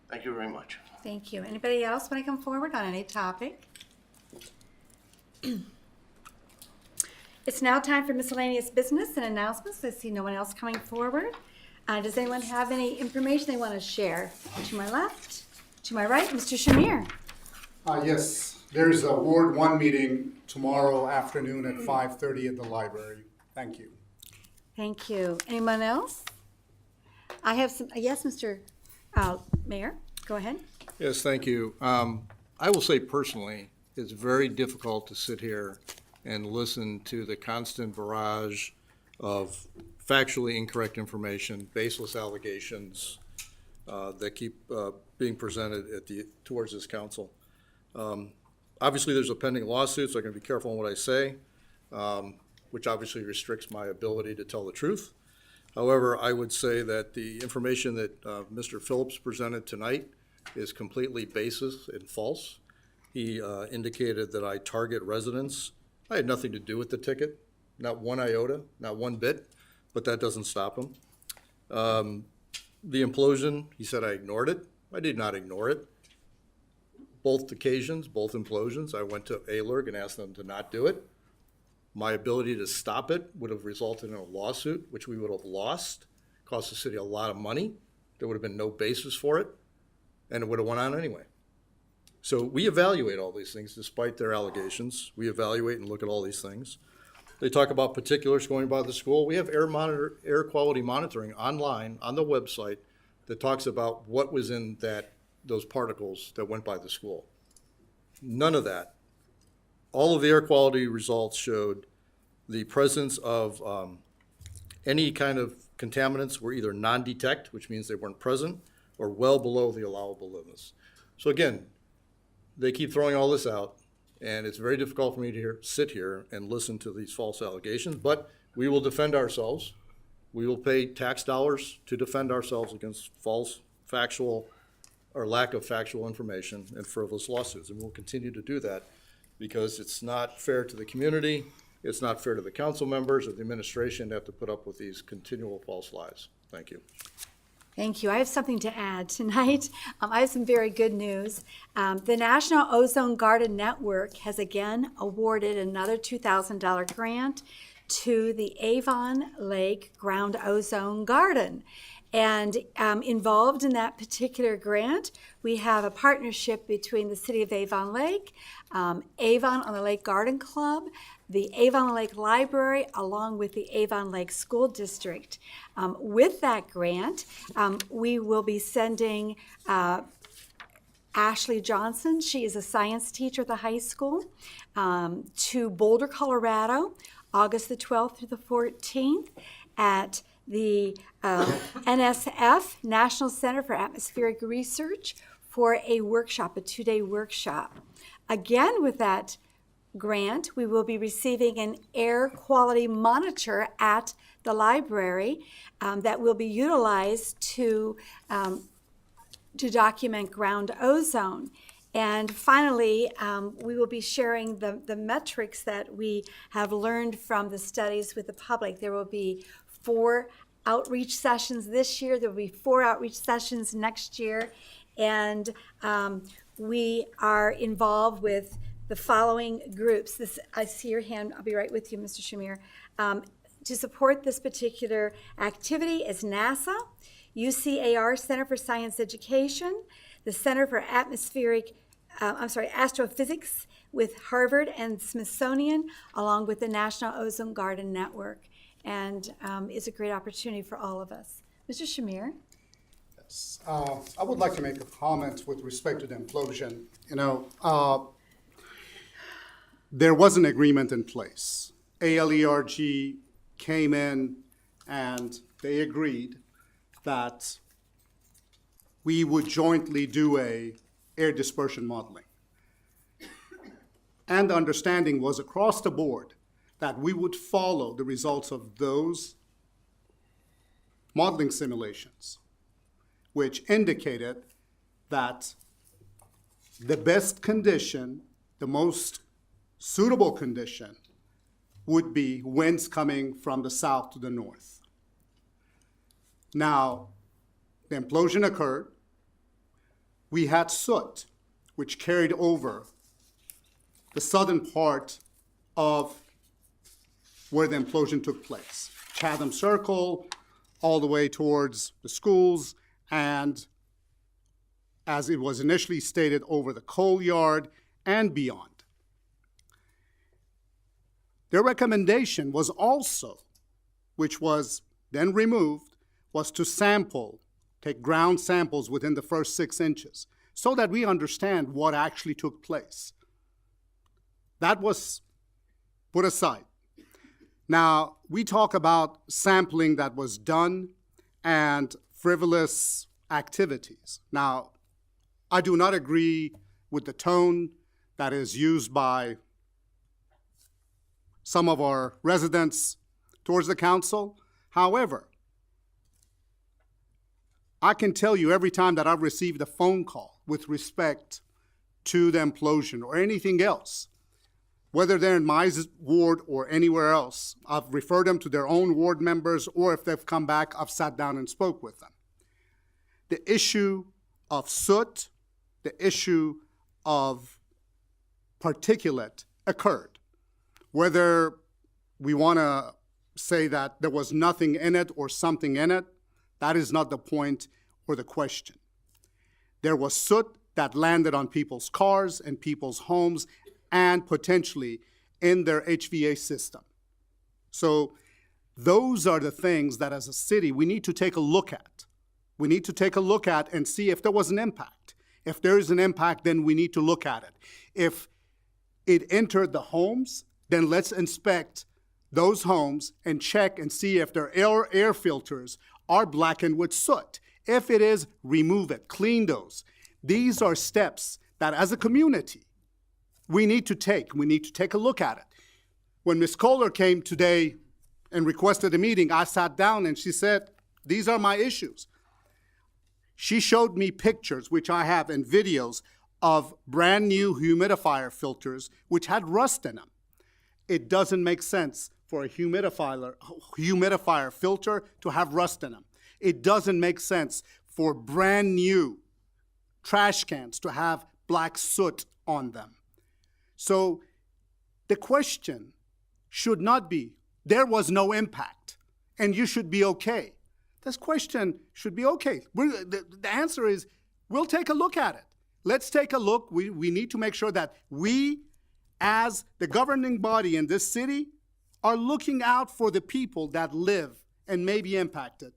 Thank you very much. Thank you. Anybody else want to come forward on any topic? It's now time for miscellaneous business and announcements. I see no one else coming forward. Does anyone have any information they want to share? To my left, to my right, Mr. Shamir. Yes, there's a Ward 1 meeting tomorrow afternoon at 5:30 at the library. Thank you. Thank you. Anyone else? I have some, yes, Mr. Mayor, go ahead. Yes, thank you. I will say personally, it's very difficult to sit here and listen to the constant barrage of factually incorrect information, baseless allegations that keep being presented towards this council. Obviously, there's a pending lawsuit, so I'm going to be careful on what I say, which obviously restricts my ability to tell the truth. However, I would say that the information that Mr. Phillips presented tonight is completely baseless and false. He indicated that I target residents. I had nothing to do with the ticket, not one iota, not one bit, but that doesn't stop him. The implosion, he said I ignored it. I did not ignore it. Both occasions, both implosions, I went to ALERG and asked them to not do it. My ability to stop it would have resulted in a lawsuit, which we would have lost, cost the city a lot of money. There would have been no basis for it, and it would have went on anyway. So we evaluate all these things despite their allegations. We evaluate and look at all these things. They talk about particulars going by the school. We have air quality monitoring online on the website that talks about what was in those particles that went by the school. None of that. All of the air quality results showed the presence of any kind of contaminants were either non-detect, which means they weren't present, or well below the allowable limits. So again, they keep throwing all this out, and it's very difficult for me to sit here and listen to these false allegations, but we will defend ourselves. We will pay tax dollars to defend ourselves against false, factual, or lack of factual information and frivolous lawsuits, and we'll continue to do that because it's not fair to the community, it's not fair to the council members or the administration to have to put up with these continual false lies. Thank you. Thank you. I have something to add tonight. I have some very good news. The National Ozone Garden Network has again awarded another $2,000 grant to the Avon Lake Ground Ozone Garden. And involved in that particular grant, we have a partnership between the City of Avon Lake, Avon on the Lake Garden Club, the Avon Lake Library, along with the Avon Lake School District. With that grant, we will be sending Ashley Johnson, she is a science teacher at the high school, to Boulder, Colorado, August the 12th through the 14th at the NSF, National Center for Atmospheric Research, for a workshop, a 2-day workshop. Again, with that grant, we will be receiving an air quality monitor at the library that will be utilized to document ground ozone. And finally, we will be sharing the metrics that we have learned from the studies with the public. There will be 4 outreach sessions this year. There will be 4 outreach sessions next year. And we are involved with the following groups. I see your hand. I'll be right with you, Mr. Shamir. To support this particular activity is NASA, UCAR Center for Science Education, the Center for Astrophysics with Harvard and Smithsonian, along with the National Ozone Garden Network. And it's a great opportunity for all of us. Mr. Shamir? Yes. I would like to make a comment with respect to the implosion. There was an agreement in place. ALERG came in and they agreed that we would jointly do a air dispersion modeling. And the understanding was across the board that we would follow the results of those modeling simulations, which indicated that the best condition, the most suitable condition, would be winds coming from the south to the north. Now, the implosion occurred. We had soot, which carried over the southern part of where the implosion took place. Chatham Circle, all the way towards the schools, and as it was initially stated, over the coal yard and beyond. Their recommendation was also, which was then removed, was to take ground samples within the first 6 inches so that we understand what actually took place. That was put aside. Now, we talk about sampling that was done and frivolous activities. Now, I do not agree with the tone that is used by some of our residents towards the council. However, I can tell you every time that I've received a phone call with respect to the implosion or anything else, whether they're in my ward or anywhere else, I've referred them to their own ward members, or if they've come back, I've sat down and spoke with them. The issue of soot, the issue of particulate occurred. Whether we want to say that there was nothing in it or something in it, that is not the point or the question. There was soot that landed on people's cars and people's homes and potentially in their HVAC system. So those are the things that as a city we need to take a look at. We need to take a look at and see if there was an impact. If there is an impact, then we need to look at it. If it entered the homes, then let's inspect those homes and check and see if their air filters are blackened with soot. If it is, remove it, clean those. These are steps that as a community, we need to take. We need to take a look at it. When Ms. Kohler came today and requested a meeting, I sat down and she said, these are my issues. She showed me pictures, which I have, and videos of brand new humidifier filters which had rust in them. It doesn't make sense for a humidifier filter to have rust in them. It doesn't make sense for brand new trash cans to have black soot on them. So the question should not be, there was no impact and you should be okay. This question should be okay. The answer is, we'll take a look at it. Let's take a look. We need to make sure that we, as the governing body in this city, are looking out for the people that live and may be impacted.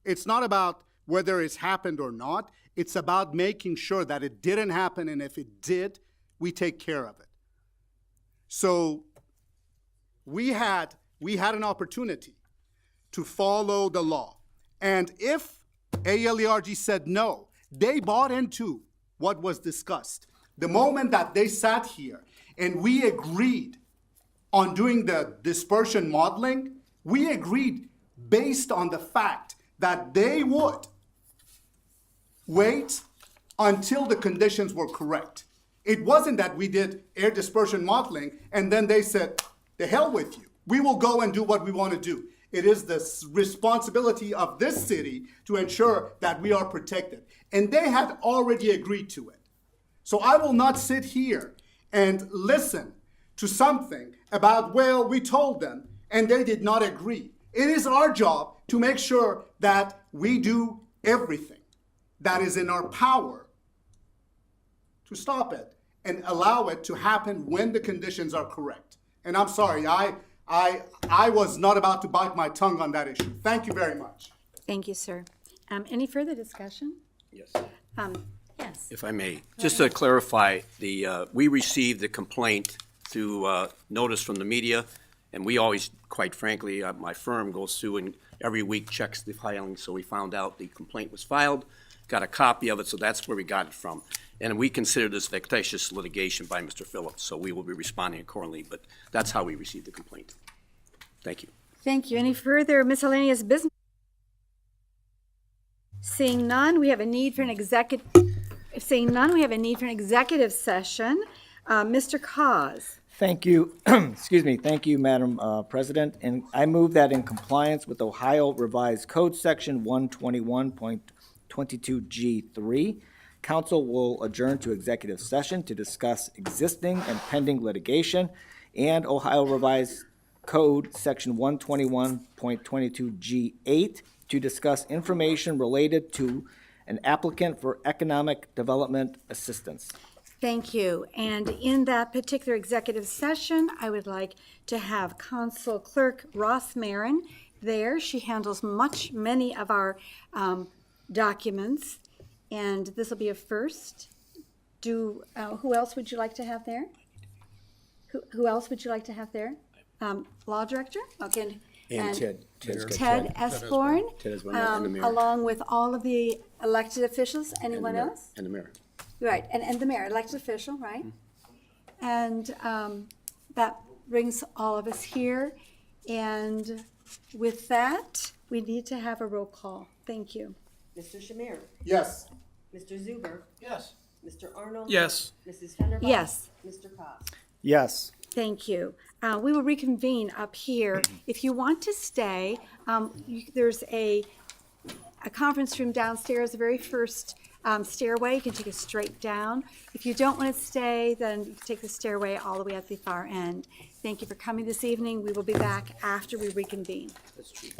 It's not about whether it's happened or not. It's about making sure that it didn't happen, and if it did, we take care of it. So we had an opportunity to follow the law. And if ALERG said no, they bought into what was discussed. The moment that they sat here and we agreed on doing the dispersion modeling, we agreed based on the fact that they would wait until the conditions were correct. It wasn't that we did air dispersion modeling and then they said, the hell with you. We will go and do what we want to do. It is the responsibility of this city to ensure that we are protected. And they had already agreed to it. So I will not sit here and listen to something about, well, we told them and they did not agree. It is our job to make sure that we do everything that is in our power to stop it and allow it to happen when the conditions are correct. And I'm sorry, I was not about to bite my tongue on that issue. Thank you very much. Thank you, sir. Any further discussion? Yes. Yes. If I may, just to clarify, we received the complaint through notice from the media, and we always, quite frankly, my firm goes through and every week checks the filing, so we found out the complaint was filed, got a copy of it, so that's where we got it from. And we consider this vexatious litigation by Mr. Phillips, so we will be responding accordingly, but that's how we received the complaint. Thank you. Thank you. Any further miscellaneous business? Seeing none, we have a need for an executive session. Mr. Cause. Thank you. Excuse me. Thank you, Madam President. And I move that in compliance with Ohio Revised Code Section 121.22G3, Council will adjourn to executive session to discuss existing and pending litigation and Ohio Revised Code Section 121.22G8 to discuss information related to an applicant for economic development assistance. Thank you. And in that particular executive session, I would like to have Council Clerk Ross Marin there. She handles many of our documents, and this will be a first. Who else would you like to have there? Who else would you like to have there? Law Director? Okay. And Ted. Ted Esborn, Ted Esborn and the mayor. along with all of the elected officials. Anyone else? And the mayor. Right, and the mayor, elected official, right? And that brings all of us here. And with that, we need to have a roll call. Thank you. Mr. Shamir? Yes. Mr. Zuber? Yes. Mr. Arnold? Yes. Mrs. Fenderbach? Yes. Mr. Cox? Yes. Thank you. We will reconvene up here. If you want to stay, there's a conference room downstairs, the very first stairway. You can take it straight down. If you don't want to stay, then you can take the stairway all the way at the far end. Thank you for coming this evening. We will be back after we reconvene. That's true.